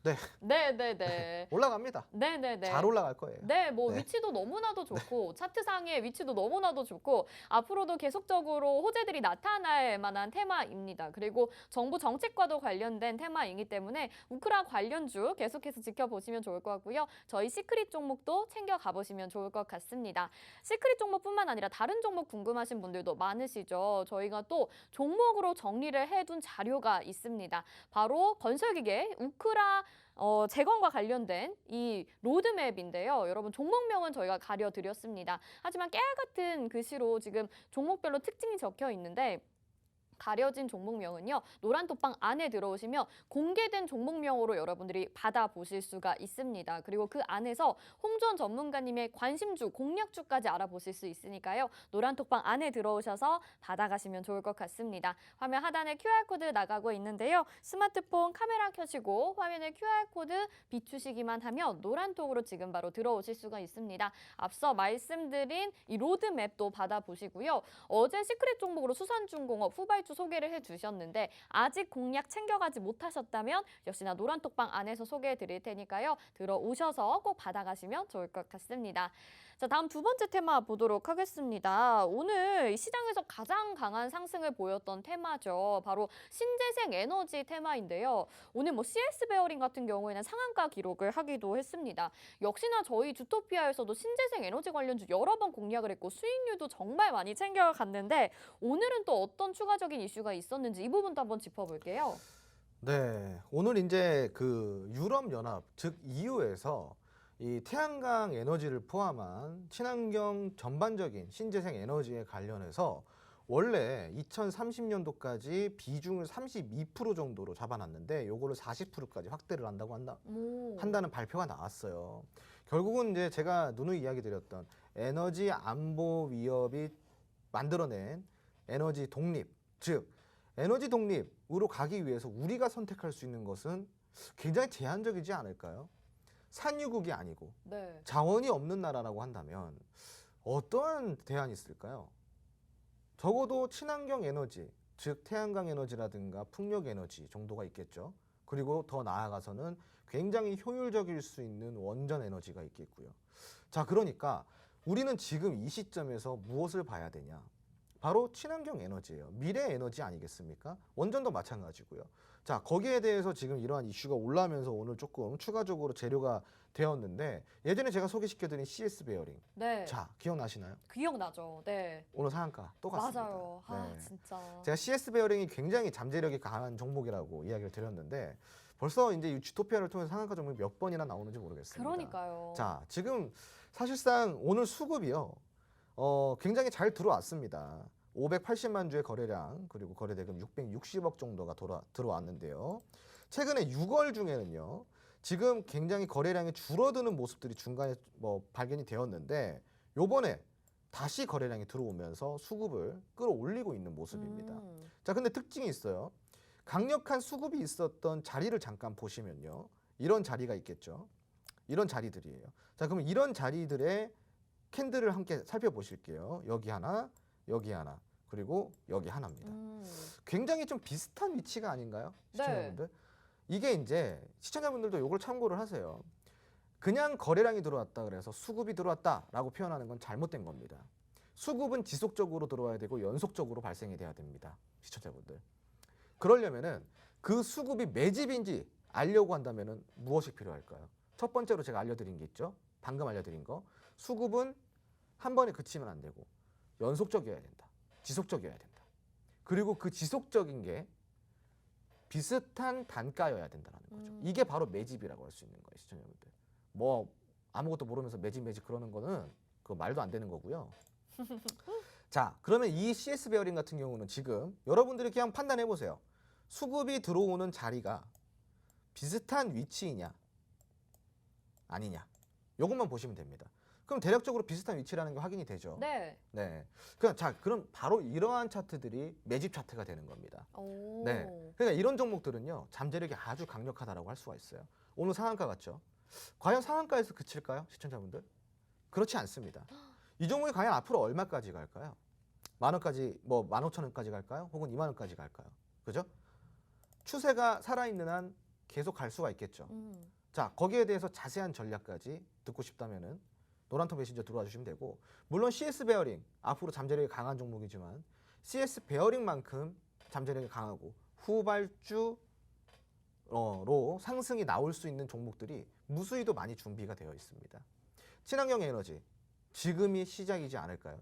네. 네네네. 올라갑니다. 네네네. 잘 올라갈 거예요. 네, 뭐 네. 위치도 너무나도 좋고 차트상의 위치도 너무나도 좋고 앞으로도 계속적으로 호재들이 나타날 만한 테마입니다. 그리고 정부 정책과도 관련된 테마이기 때문에 우크라 관련주 계속해서 지켜보시면 좋을 것 같고요. 저희 시크릿 종목도 챙겨 가보시면 좋을 것 같습니다. 시크릿 종목뿐만 아니라 다른 종목 궁금하신 분들도 많으시죠. 저희가 또 종목으로 정리를 해둔 자료가 있습니다. 바로 건설기계 우크라 재건과 관련된 이 로드맵인데요. 여러분 종목명은 저희가 가려드렸습니다. 하지만 깨알같은 글씨로 지금 종목별로 특징이 적혀 있는데 가려진 종목명은요. 노란톡방 안에 들어오시면 공개된 종목명으로 여러분들이 받아보실 수가 있습니다. 그리고 그 안에서 홍준 전문가님의 관심주, 공략주까지 알아보실 수 있으니까요. 노란톡방 안에 들어오셔서 받아가시면 좋을 것 같습니다. 화면 하단에 QR코드 나가고 있는데요. 스마트폰 카메라 켜시고 화면에 QR코드 비추시기만 하면 노란톡으로 지금 바로 들어오실 수가 있습니다. 앞서 말씀드린 이 로드맵도 받아보시고요. 어제 시크릿 종목으로 수산중공업 후발주 소개를 해주셨는데 아직 공략 챙겨가지 못하셨다면 역시나 노란톡방 안에서 소개해드릴 테니까요. 들어오셔서 꼭 받아가시면 좋을 것 같습니다. 자, 다음 두 번째 테마 보도록 하겠습니다. 오늘 시장에서 가장 강한 상승을 보였던 테마죠. 바로 신재생 에너지 테마인데요. 오늘 뭐 CS 베어링 같은 경우에는 상한가 기록을 하기도 했습니다. 역시나 저희 주토피아에서도 신재생 에너지 관련주 여러 번 공략을 했고 수익률도 정말 많이 챙겨갔는데 오늘은 또 어떤 추가적인 이슈가 있었는지 이 부분도 한번 짚어볼게요. 네, 오늘 이제 그 유럽 연합 즉 EU에서 이 태양광 에너지를 포함한 친환경 전반적인 신재생 에너지에 관련해서 원래 2030년도까지 비중을 32% 정도로 잡아놨는데 요거를 40%까지 확대를 한다는 발표가 나왔어요. 결국은 이제 제가 누누이 이야기 드렸던 에너지 안보 위협이 만들어낸 에너지 독립, 즉 에너지 독립으로 가기 위해서 우리가 선택할 수 있는 것은 굉장히 제한적이지 않을까요? 산유국이 아니고 네. 자원이 없는 나라라고 한다면 어떠한 대안이 있을까요? 적어도 친환경 에너지, 즉 태양광 에너지라든가 풍력 에너지 정도가 있겠죠. 그리고 더 나아가서는 굉장히 효율적일 수 있는 원전 에너지가 있겠고요. 자, 그러니까 우리는 지금 이 시점에서 무엇을 봐야 되냐? 바로 친환경 에너지예요. 미래 에너지 아니겠습니까? 원전도 마찬가지고요. 자, 거기에 대해서 지금 이러한 이슈가 올라오면서 오늘 조금 추가적으로 재료가 되었는데 예전에 제가 소개시켜드린 CS 베어링. 네. 자, 기억나시나요? 기억나죠. 네. 오늘 상한가 또 갔습니다. 맞아요. 아, 네. 진짜. 제가 CS 베어링이 굉장히 잠재력이 강한 종목이라고 이야기를 드렸는데 벌써 이제 이 주토피아를 통해서 상한가 종목이 몇 번이나 나오는지 모르겠습니다. 그러니까요. 자, 지금 사실상 오늘 수급이요. 굉장히 잘 들어왔습니다. 580만 주의 거래량 그리고 거래대금 660억 정도가 들어왔는데요. 최근에 6월 중에는요. 지금 굉장히 거래량이 줄어드는 모습들이 중간에 발견이 되었는데 요번에 다시 거래량이 들어오면서 수급을 끌어올리고 있는 모습입니다. 자, 근데 특징이 있어요. 강력한 수급이 있었던 자리를 잠깐 보시면요. 이런 자리가 있겠죠. 이런 자리들이에요. 자, 그러면 이런 자리들의 캔들을 함께 살펴보실게요. 여기 하나, 여기 하나, 그리고 여기 하나입니다. 굉장히 좀 비슷한 위치가 아닌가요? 시청자분들? 네. 이게 이제 시청자분들도 이걸 참고를 하세요. 그냥 거래량이 들어왔다 그래서 수급이 들어왔다라고 표현하는 건 잘못된 겁니다. 수급은 지속적으로 들어와야 되고 연속적으로 발생이 돼야 됩니다. 시청자분들. 그러려면은 그 수급이 매집인지 알려고 한다면은 무엇이 필요할까요? 첫 번째로 제가 알려드린 게 있죠. 방금 알려드린 거. 수급은 한 번에 그치면 안 되고 연속적이어야 된다. 지속적이어야 된다. 그리고 그 지속적인 게 비슷한 단가여야 된다는 거죠. 이게 바로 매집이라고 할 수 있는 거예요, 시청자분들. 뭐 아무것도 모르면서 매집 그러는 거는 그 말도 안 되는 거고요. 자, 그러면 이 CS 베어링 같은 경우는 지금 여러분들이 그냥 판단해 보세요. 수급이 들어오는 자리가 비슷한 위치이냐 아니냐. 요것만 보시면 됩니다. 그럼 대략적으로 비슷한 위치라는 게 확인이 되죠. 네. 네. 그럼 바로 이러한 차트들이 매집 차트가 되는 겁니다. 오. 네. 그러니까 이런 종목들은요. 잠재력이 아주 강력하다라고 할 수가 있어요. 오늘 상한가 같죠? 과연 상한가에서 그칠까요? 시청자분들? 그렇지 않습니다. 이 종목이 과연 앞으로 얼마까지 갈까요? 10,000원까지, 15,000원까지 갈까요? 혹은 20,000원까지 갈까요? 그죠? 추세가 살아있는 한 계속 갈 수가 있겠죠. 자, 거기에 대해서 자세한 전략까지 듣고 싶다면은 노란톡 메신저 들어와 주시면 되고, 물론 CS 베어링 앞으로 잠재력이 강한 종목이지만 CS 베어링만큼 잠재력이 강하고 후발주로 상승이 나올 수 있는 종목들이 무수히도 많이 준비가 되어 있습니다. 친환경 에너지, 지금이 시작이지 않을까요?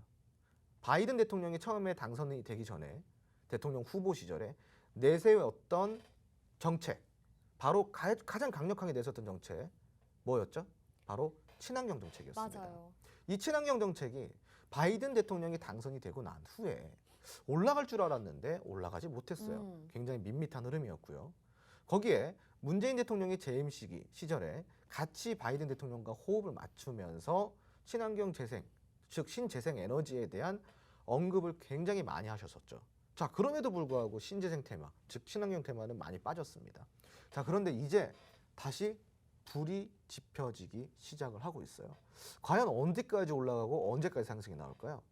바이든 대통령이 처음에 당선이 되기 전에 대통령 후보 시절에 내세웠던 정책, 바로 가장 강력하게 내세웠던 정책 뭐였죠? 바로 친환경 정책이었습니다. 맞아요. 이 친환경 정책이 바이든 대통령이 당선이 되고 난 후에 올라갈 줄 알았는데 올라가지 못했어요. 굉장히 밋밋한 흐름이었고요. 거기에 문재인 대통령이 재임 시절에 같이 바이든 대통령과 호흡을 맞추면서 친환경 재생, 즉 신재생 에너지에 대한 언급을 굉장히 많이 하셨었죠. 자, 그럼에도 불구하고 신재생 테마, 즉 친환경 테마는 많이 빠졌습니다. 자, 그런데 이제 다시 불이 지펴지기 시작을 하고 있어요. 과연 언제까지 올라가고 언제까지 상승이 나올까요?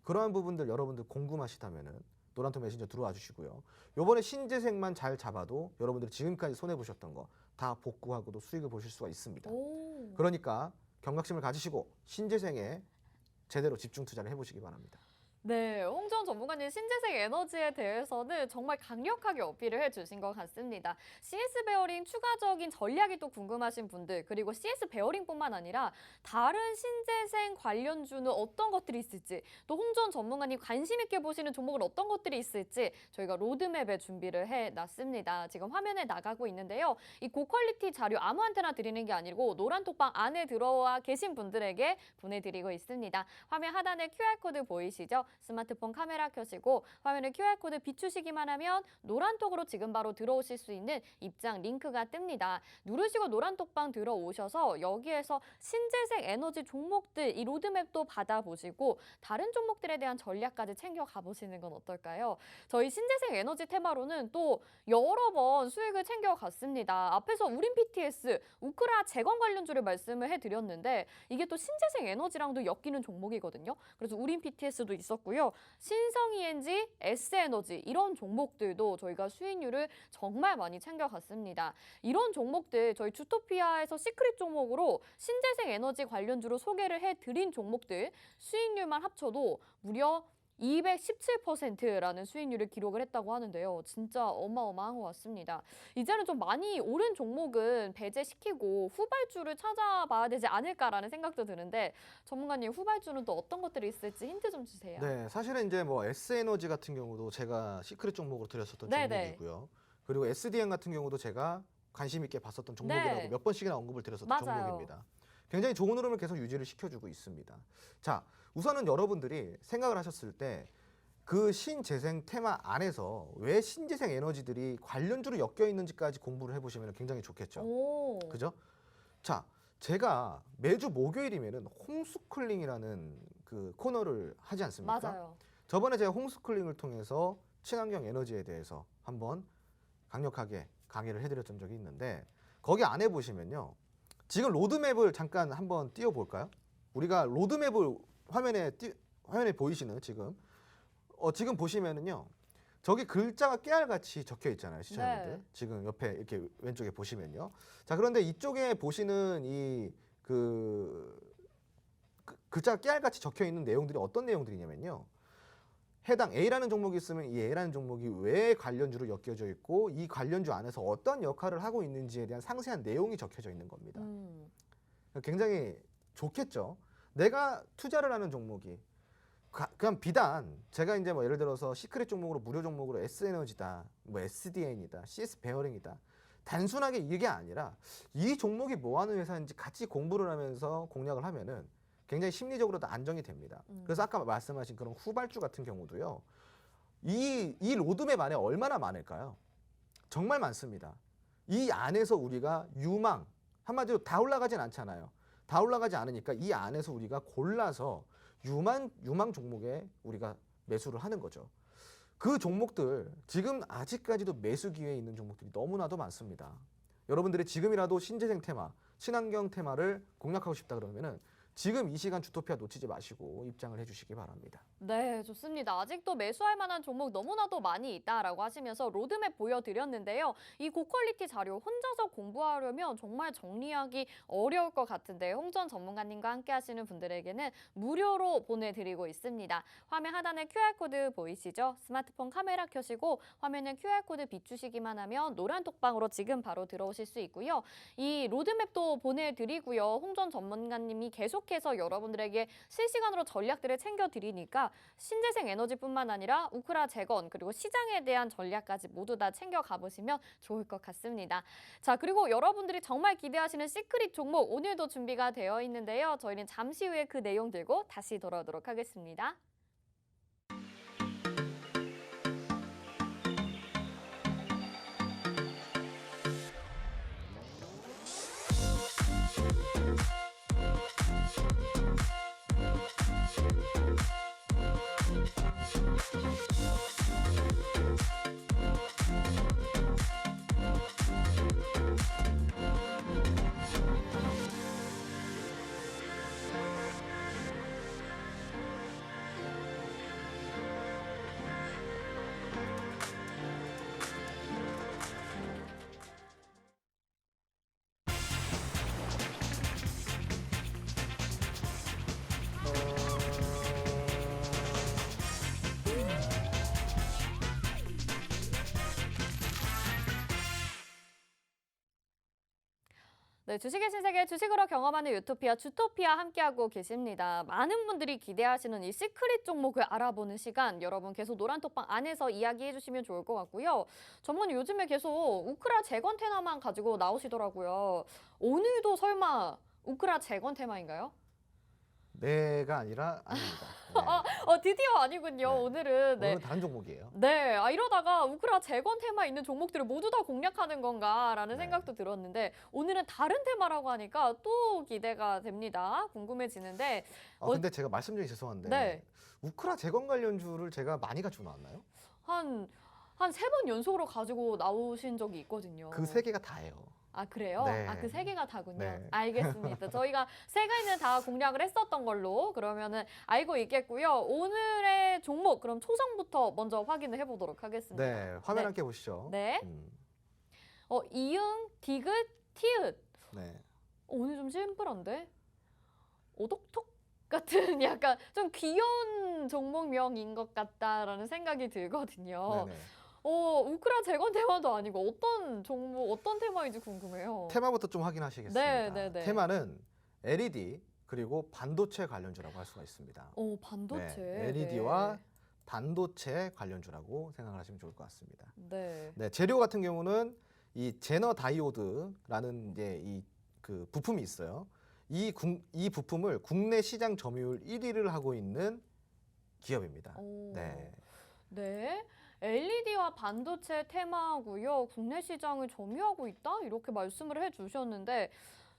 그러한 부분들 여러분들 궁금하시다면은 노란톡 메신저 들어와 주시고요. 요번에 신재생만 잘 잡아도 여러분들이 지금까지 손해보셨던 거 다 복구하고도 수익을 보실 수가 있습니다. 그러니까 경각심을 가지시고 신재생에 제대로 집중 투자를 해보시기 바랍니다. 네, 홍정 전문가님 신재생 에너지에 대해서는 정말 강력하게 어필을 해주신 것 같습니다. CS 베어링 추가적인 전략이 또 궁금하신 분들, 그리고 CS 베어링뿐만 아니라 다른 신재생 관련주는 어떤 것들이 있을지, 또 홍정 전문가님 관심 있게 보시는 종목은 어떤 것들이 있을지 저희가 로드맵에 준비를 해놨습니다. 지금 화면에 나가고 있는데요. 이 고퀄리티 자료 아무한테나 드리는 게 아니고 노란톡방 안에 들어와 계신 분들에게 보내드리고 있습니다. 화면 하단에 QR코드 보이시죠? 스마트폰 카메라 켜시고 화면에 QR코드 비추시기만 하면 노란톡으로 지금 바로 들어오실 수 있는 입장 링크가 뜹니다. 누르시고 노란톡방 들어오셔서 여기에서 신재생 에너지 종목들 이 로드맵도 받아보시고 다른 종목들에 대한 전략까지 챙겨 가보시는 건 어떨까요? 저희 신재생 에너지 테마로는 또 여러 번 수익을 챙겨갔습니다. 앞에서 우린 PTS, 우크라 재건 관련주를 말씀을 해드렸는데 이게 또 신재생 에너지랑도 엮이는 종목이거든요. 그래서 우린 PTS도 있었고요. 신성 ENG, S에너지 이런 종목들도 저희가 수익률을 정말 많이 챙겨갔습니다. 이런 종목들 저희 주토피아에서 시크릿 종목으로 신재생 에너지 관련주로 소개를 해드린 종목들 수익률만 합쳐도 무려 217%라는 수익률을 기록을 했다고 하는데요. 진짜 어마어마한 것 같습니다. 이제는 좀 많이 오른 종목은 배제시키고 후발주를 찾아봐야 되지 않을까라는 생각도 드는데 전문가님 후발주는 또 어떤 것들이 있을지 힌트 좀 주세요. 네, 사실은 이제 뭐 S에너지 같은 경우도 제가 시크릿 종목으로 드렸었던 네네. 종목이고요. 그리고 SDN 같은 경우도 제가 관심 있게 봤었던 종목이라고 네. 몇 번씩이나 언급을 드렸었던 맞아요. 종목입니다. 굉장히 좋은 흐름을 계속 유지를 시켜주고 있습니다. 자, 우선은 여러분들이 생각을 하셨을 때 그 신재생 테마 안에서 왜 신재생 에너지들이 관련주로 엮여 있는지까지 공부를 해보시면 굉장히 좋겠죠. 오. 그죠? 자, 제가 매주 목요일이면은 홈스쿨링이라는 그 코너를 하지 않습니까? 맞아요. 저번에 제가 홈스쿨링을 통해서 친환경 에너지에 대해서 한번 강력하게 강의를 해드렸던 적이 있는데 거기 안에 보시면요. 지금 로드맵을 잠깐 한번 띄워볼까요? 우리가 로드맵을 화면에 보이시는 지금 보시면은요. 저기 글자가 깨알같이 적혀 있잖아요, 시청자분들. 네. 지금 옆에 이렇게 왼쪽에 보시면요. 자, 그런데 이쪽에 보시는 이 글자가 깨알같이 적혀 있는 내용들이 어떤 내용들이냐면요. 해당 A라는 종목이 있으면 이 A라는 종목이 왜 관련주로 엮여져 있고 이 관련주 안에서 어떤 역할을 하고 있는지에 대한 상세한 내용이 적혀져 있는 겁니다. 굉장히 좋겠죠. 내가 투자를 하는 종목이 그냥 비단 제가 이제 뭐 예를 들어서 시크릿 종목으로 무료 종목으로 S에너지다, 뭐 SDN이다, CS 베어링이다. 단순하게 이게 아니라 이 종목이 뭐 하는 회사인지 같이 공부를 하면서 공략을 하면은 굉장히 심리적으로도 안정이 됩니다. 그래서 아까 말씀하신 그런 후발주 같은 경우도요. 이 로드맵 안에 얼마나 많을까요? 정말 많습니다. 이 안에서 우리가 유망, 한마디로 다 올라가진 않잖아요. 다 올라가지 않으니까 이 안에서 우리가 골라서 유망 종목에 우리가 매수를 하는 거죠. 그 종목들 지금 아직까지도 매수 기회에 있는 종목들이 너무나도 많습니다. 여러분들이 지금이라도 신재생 테마, 친환경 테마를 공략하고 싶다 그러면은 지금 이 시간 주토피아 놓치지 마시고 입장을 해주시기 바랍니다. 네, 좋습니다. 아직도 매수할 만한 종목 너무나도 많이 있다라고 하시면서 로드맵 보여드렸는데요. 이 고퀄리티 자료 혼자서 공부하려면 정말 정리하기 어려울 것 같은데 홍전 전문가님과 함께 하시는 분들에게는 무료로 보내드리고 있습니다. 화면 하단에 QR코드 보이시죠? 스마트폰 카메라 켜시고 화면에 QR코드 비추시기만 하면 노란 톡방으로 지금 바로 들어오실 수 있고요. 이 로드맵도 보내드리고요. 홍전 전문가님이 계속해서 여러분들에게 실시간으로 전략들을 챙겨드리니까 신재생 에너지뿐만 아니라 우크라 재건 그리고 시장에 대한 전략까지 모두 다 챙겨 가보시면 좋을 것 같습니다. 자, 그리고 여러분들이 정말 기대하시는 시크릿 종목 오늘도 준비가 되어 있는데요. 저희는 잠시 후에 그 내용 들고 다시 돌아오도록 하겠습니다. 네, 주식의 신세계 주식으로 경험하는 유토피아 주토피아 함께하고 계십니다. 많은 분들이 기대하시는 이 시크릿 종목을 알아보는 시간 여러분 계속 노란톡방 안에서 이야기해 주시면 좋을 것 같고요. 전문님 요즘에 계속 우크라 재건 테마만 가지고 나오시더라고요. 오늘도 설마 우크라 재건 테마인가요? 네가 아니라 아닙니다. 드디어 아니군요. 네. 오늘은 네. 오늘은 다른 종목이에요. 네, 이러다가 우크라 재건 테마 있는 종목들을 모두 다 공략하는 건가라는 네. 생각도 들었는데 오늘은 다른 테마라고 하니까 또 기대가 됩니다. 궁금해지는데 근데 제가 말씀 중에 죄송한데 네. 우크라 재건 관련주를 제가 많이 가지고 나왔나요? 한 3번 연속으로 가지고 나오신 적이 있거든요. 그 세 개가 다예요. 아, 그래요? 네. 그 세 개가 다군요. 네. 알겠습니다. 저희가 세 개는 다 공략을 했었던 걸로 그러면은 알고 있겠고요. 오늘의 종목 그럼 초성부터 먼저 확인을 해보도록 하겠습니다. 네, 화면 네. 함께 보시죠. 네. 이응, 디귿, 티읕. 네. 오늘 좀 심플한데? 오독톡 같은 약간 좀 귀여운 종목명인 것 같다라는 생각이 들거든요. 네네. 우크라 재건 테마도 아니고 어떤 종목, 어떤 테마인지 궁금해요. 테마부터 좀 확인하시겠습니다. 네. 테마는 LED 그리고 반도체 관련주라고 할 수가 있습니다. 반도체. 네, LED와 반도체 관련주라고 생각을 하시면 좋을 것 같습니다. 네. 네, 재료 같은 경우는 이 제너 다이오드라는 이제 그 부품이 있어요. 이 부품을 국내 시장 점유율 1위를 하고 있는 기업입니다. 네. 네. LED와 반도체 테마고요. 국내 시장을 점유하고 있다? 이렇게 말씀을 해주셨는데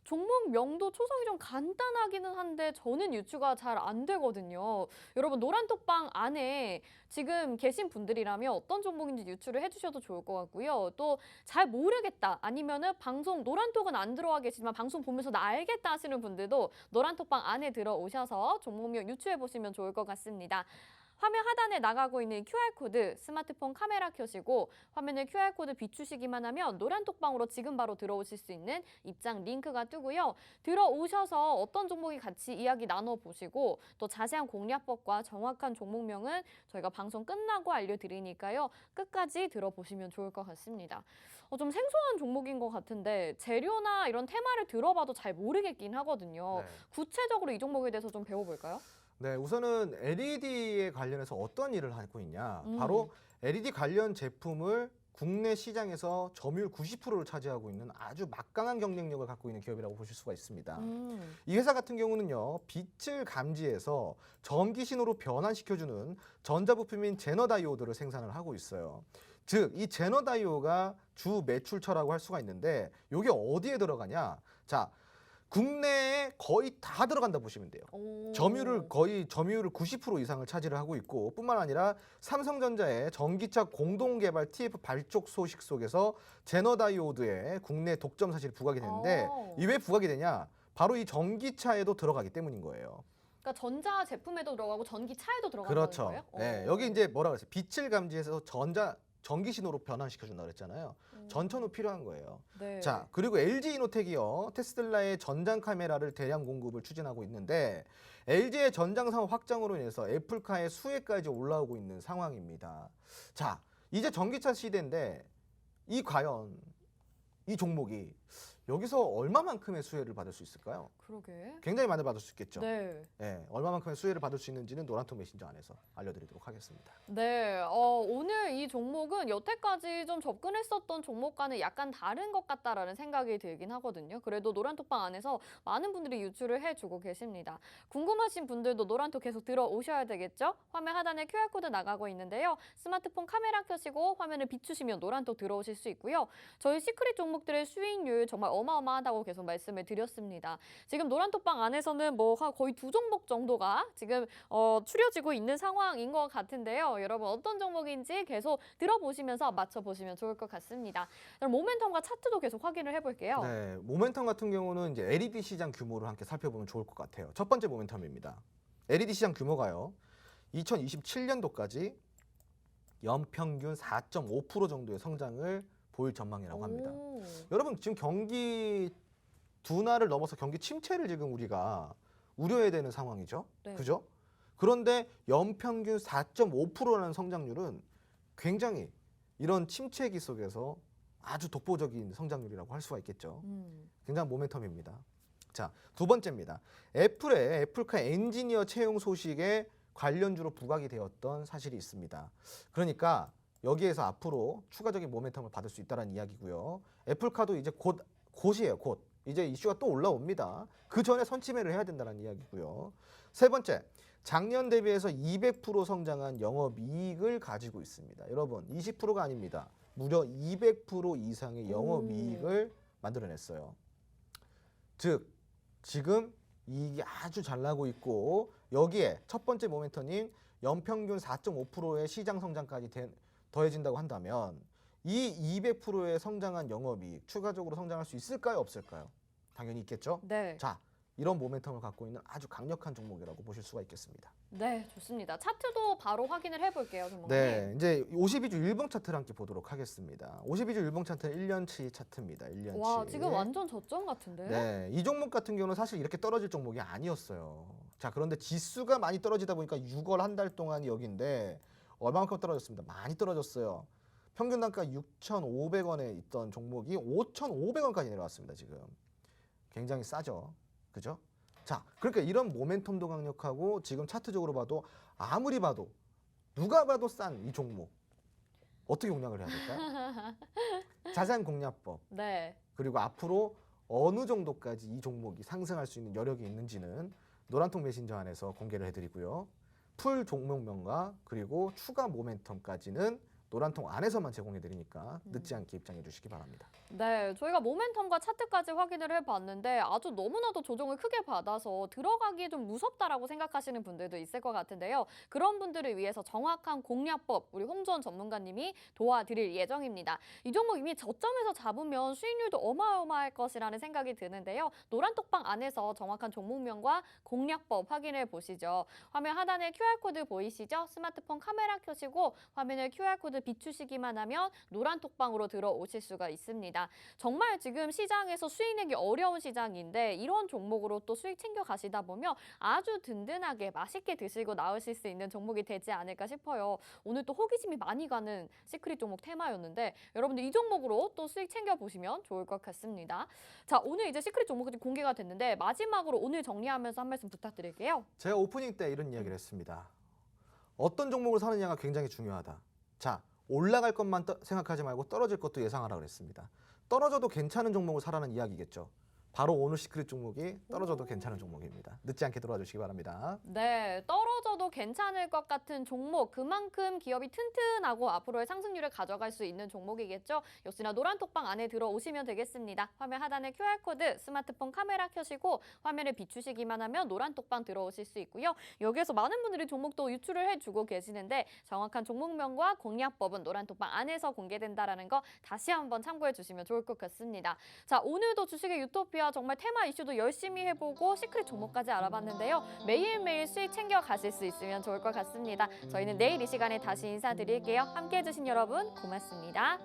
종목명도 초성이 좀 간단하기는 한데 저는 유추가 잘 안 되거든요. 여러분 노란톡방 안에 지금 계신 분들이라면 어떤 종목인지 유추를 해주셔도 좋을 것 같고요. 또 잘 모르겠다 아니면은 방송 노란톡은 안 들어와 계시지만 방송 보면서 나 알겠다 하시는 분들도 노란톡방 안에 들어오셔서 종목명 유추해 보시면 좋을 것 같습니다. 화면 하단에 나가고 있는 QR코드 스마트폰 카메라 켜시고 화면에 QR코드 비추시기만 하면 노란 톡방으로 지금 바로 들어오실 수 있는 입장 링크가 뜨고요. 들어오셔서 어떤 종목이 같이 이야기 나눠보시고 또 자세한 공략법과 정확한 종목명은 저희가 방송 끝나고 알려드리니까요. 끝까지 들어보시면 좋을 것 같습니다. 좀 생소한 종목인 것 같은데 재료나 이런 테마를 들어봐도 잘 모르겠긴 하거든요. 네. 구체적으로 이 종목에 대해서 좀 배워볼까요? 네, 우선은 LED에 관련해서 어떤 일을 하고 있냐. 음. 바로 LED 관련 제품을 국내 시장에서 점유율 90%를 차지하고 있는 아주 막강한 경쟁력을 갖고 있는 기업이라고 보실 수가 있습니다. 이 회사 같은 경우는요, 빛을 감지해서 전기신호로 변환시켜주는 전자부품인 제너다이오드를 생산을 하고 있어요. 즉, 이 제너다이오가 주 매출처라고 할 수가 있는데 이게 어디에 들어가냐? 자, 국내에 거의 다 들어간다 보시면 돼요. 점유율을 90% 이상을 차지를 하고 있고 뿐만 아니라 삼성전자의 전기차 공동개발 TF 발족 소식 속에서 제너다이오드의 국내 독점 사실이 부각이 되는데 이 왜 부각이 되냐? 바로 이 전기차에도 들어가기 때문인 거예요. 그러니까 전자 제품에도 들어가고 전기차에도 들어간다는 그렇죠. 거예요? 네, 여기 이제 뭐라 그랬어요? 빛을 감지해서 전기 신호로 변환시켜준다 그랬잖아요. 전천후 필요한 거예요. 네. 자, 그리고 LG 이노텍이요. 테슬라의 전장 카메라를 대량 공급을 추진하고 있는데 LG의 전장 사업 확장으로 인해서 애플카의 수혜까지 올라오고 있는 상황입니다. 자, 이제 전기차 시대인데 과연 이 종목이 여기서 얼마만큼의 수혜를 받을 수 있을까요? 그러게. 굉장히 많이 받을 수 있겠죠. 네. 네, 얼마만큼의 수혜를 받을 수 있는지는 노란톡 메신저 안에서 알려드리도록 하겠습니다. 네, 오늘 이 종목은 여태까지 좀 접근했었던 종목과는 약간 다른 것 같다라는 생각이 들긴 하거든요. 그래도 노란톡방 안에서 많은 분들이 유출을 해주고 계십니다. 궁금하신 분들도 노란톡 계속 들어오셔야 되겠죠? 화면 하단에 QR코드 나가고 있는데요. 스마트폰 카메라 켜시고 화면을 비추시면 노란톡 들어오실 수 있고요. 저희 시크릿 종목들의 수익률 정말 어마어마하다고 계속 말씀을 드렸습니다. 지금 노란톡방 안에서는 뭐 거의 2종목 정도가 지금 추려지고 있는 상황인 것 같은데요. 여러분 어떤 종목인지 계속 들어보시면서 맞춰보시면 좋을 것 같습니다. 그럼 모멘텀과 차트도 계속 확인을 해볼게요. 네, 모멘텀 같은 경우는 이제 LED 시장 규모를 함께 살펴보면 좋을 것 같아요. 첫 번째 모멘텀입니다. LED 시장 규모가요. 2027년도까지 연평균 4.5% 정도의 성장을 보일 전망이라고 합니다. 오. 여러분 지금 경기 둔화를 넘어서 경기 침체를 지금 우리가 우려해야 되는 상황이죠. 네. 그죠? 그런데 연평균 4.5%라는 성장률은 굉장히 이런 침체기 속에서 아주 독보적인 성장률이라고 할 수가 있겠죠. 굉장한 모멘텀입니다. 자, 두 번째입니다. 애플의 애플카 엔지니어 채용 소식에 관련주로 부각이 되었던 사실이 있습니다. 그러니까 여기에서 앞으로 추가적인 모멘텀을 받을 수 있다는 이야기고요. 애플카도 이제 곧이에요. 곧. 이제 이슈가 또 올라옵니다. 그 전에 선취매를 해야 된다는 이야기고요. 세 번째, 작년 대비해서 200% 성장한 영업이익을 가지고 있습니다. 여러분, 20%가 아닙니다. 무려 200% 이상의 영업이익을 만들어냈어요. 즉, 지금 이익이 아주 잘 나고 있고 여기에 첫 번째 모멘텀인 연평균 4.5%의 시장 성장까지 더해진다고 한다면 이 200%의 성장한 영업이익 추가적으로 성장할 수 있을까요? 없을까요? 당연히 있겠죠. 네. 자, 이런 모멘텀을 갖고 있는 아주 강력한 종목이라고 보실 수가 있겠습니다. 네, 좋습니다. 차트도 바로 확인을 해볼게요, 전문가님. 네, 이제 52주 일봉 차트를 함께 보도록 하겠습니다. 52주 일봉 차트는 1년치 차트입니다. 1년치. 와, 지금 완전 저점 같은데? 네, 이 종목 같은 경우는 사실 이렇게 떨어질 종목이 아니었어요. 자, 그런데 지수가 많이 떨어지다 보니까 6월 한 달 동안이 여기인데 얼마만큼 떨어졌습니다. 많이 떨어졌어요. 평균 단가 6,500원에 있던 종목이 5,500원까지 내려왔습니다. 지금 굉장히 싸죠, 그죠? 자, 그러니까 이런 모멘텀도 강력하고 지금 차트적으로 봐도 아무리 봐도 누가 봐도 싼 이 종목 어떻게 공략을 해야 될까요? 자산 공략법 네. 그리고 앞으로 어느 정도까지 이 종목이 상승할 수 있는 여력이 있는지는 노란통 메신저 안에서 공개를 해드리고요. 풀 종목명과 그리고 추가 모멘텀까지는 노란통 안에서만 제공해드리니까 늦지 않게 입장해 주시기 바랍니다. 네, 저희가 모멘텀과 차트까지 확인을 해봤는데 아주 너무나도 조정을 크게 받아서 들어가기 좀 무섭다라고 생각하시는 분들도 있을 것 같은데요. 그런 분들을 위해서 정확한 공략법 우리 홍주원 전문가님이 도와드릴 예정입니다. 이 종목 이미 저점에서 잡으면 수익률도 어마어마할 것이라는 생각이 드는데요. 노란톡방 안에서 정확한 종목명과 공략법 확인해 보시죠. 화면 하단에 QR코드 보이시죠? 스마트폰 카메라 켜시고 화면에 QR코드 비추시기만 하면 노란톡방으로 들어오실 수가 있습니다. 정말 지금 시장에서 수익 내기 어려운 시장인데 이런 종목으로 또 수익 챙겨 가시다 보면 아주 든든하게 맛있게 드시고 나오실 수 있는 종목이 되지 않을까 싶어요. 오늘 또 호기심이 많이 가는 시크릿 종목 테마였는데 여러분들 이 종목으로 또 수익 챙겨 보시면 좋을 것 같습니다. 자, 오늘 이제 시크릿 종목이 공개가 됐는데 마지막으로 오늘 정리하면서 한 말씀 부탁드릴게요. 제가 오프닝 때 이런 이야기를 했습니다. 어떤 종목을 사느냐가 굉장히 중요하다. 자, 올라갈 것만 생각하지 말고 떨어질 것도 예상하라 그랬습니다. 떨어져도 괜찮은 종목을 사라는 이야기겠죠. 바로 오늘 시크릿 종목이 떨어져도 괜찮은 종목입니다. 늦지 않게 들어와 주시기 바랍니다. 네, 떨어져도 괜찮을 것 같은 종목, 그만큼 기업이 튼튼하고 앞으로의 상승률을 가져갈 수 있는 종목이겠죠. 역시나 노란톡방 안에 들어오시면 되겠습니다. 화면 하단에 QR코드, 스마트폰 카메라 켜시고 화면을 비추시기만 하면 노란톡방 들어오실 수 있고요. 여기에서 많은 분들이 종목도 유출을 해주고 계시는데 정확한 종목명과 공략법은 노란톡방 안에서 공개된다는 거 다시 한번 참고해 주시면 좋을 것 같습니다. 자, 오늘도 주식의 유토피아 맞습니다. 정말 테마 이슈도 열심히 해보고 시크릿 종목까지 알아봤는데요. 매일매일 수익 챙겨 가실 수 있으면 좋을 것 같습니다. 저희는 내일 이 시간에 다시 인사드릴게요. 함께해 주신 여러분 고맙습니다.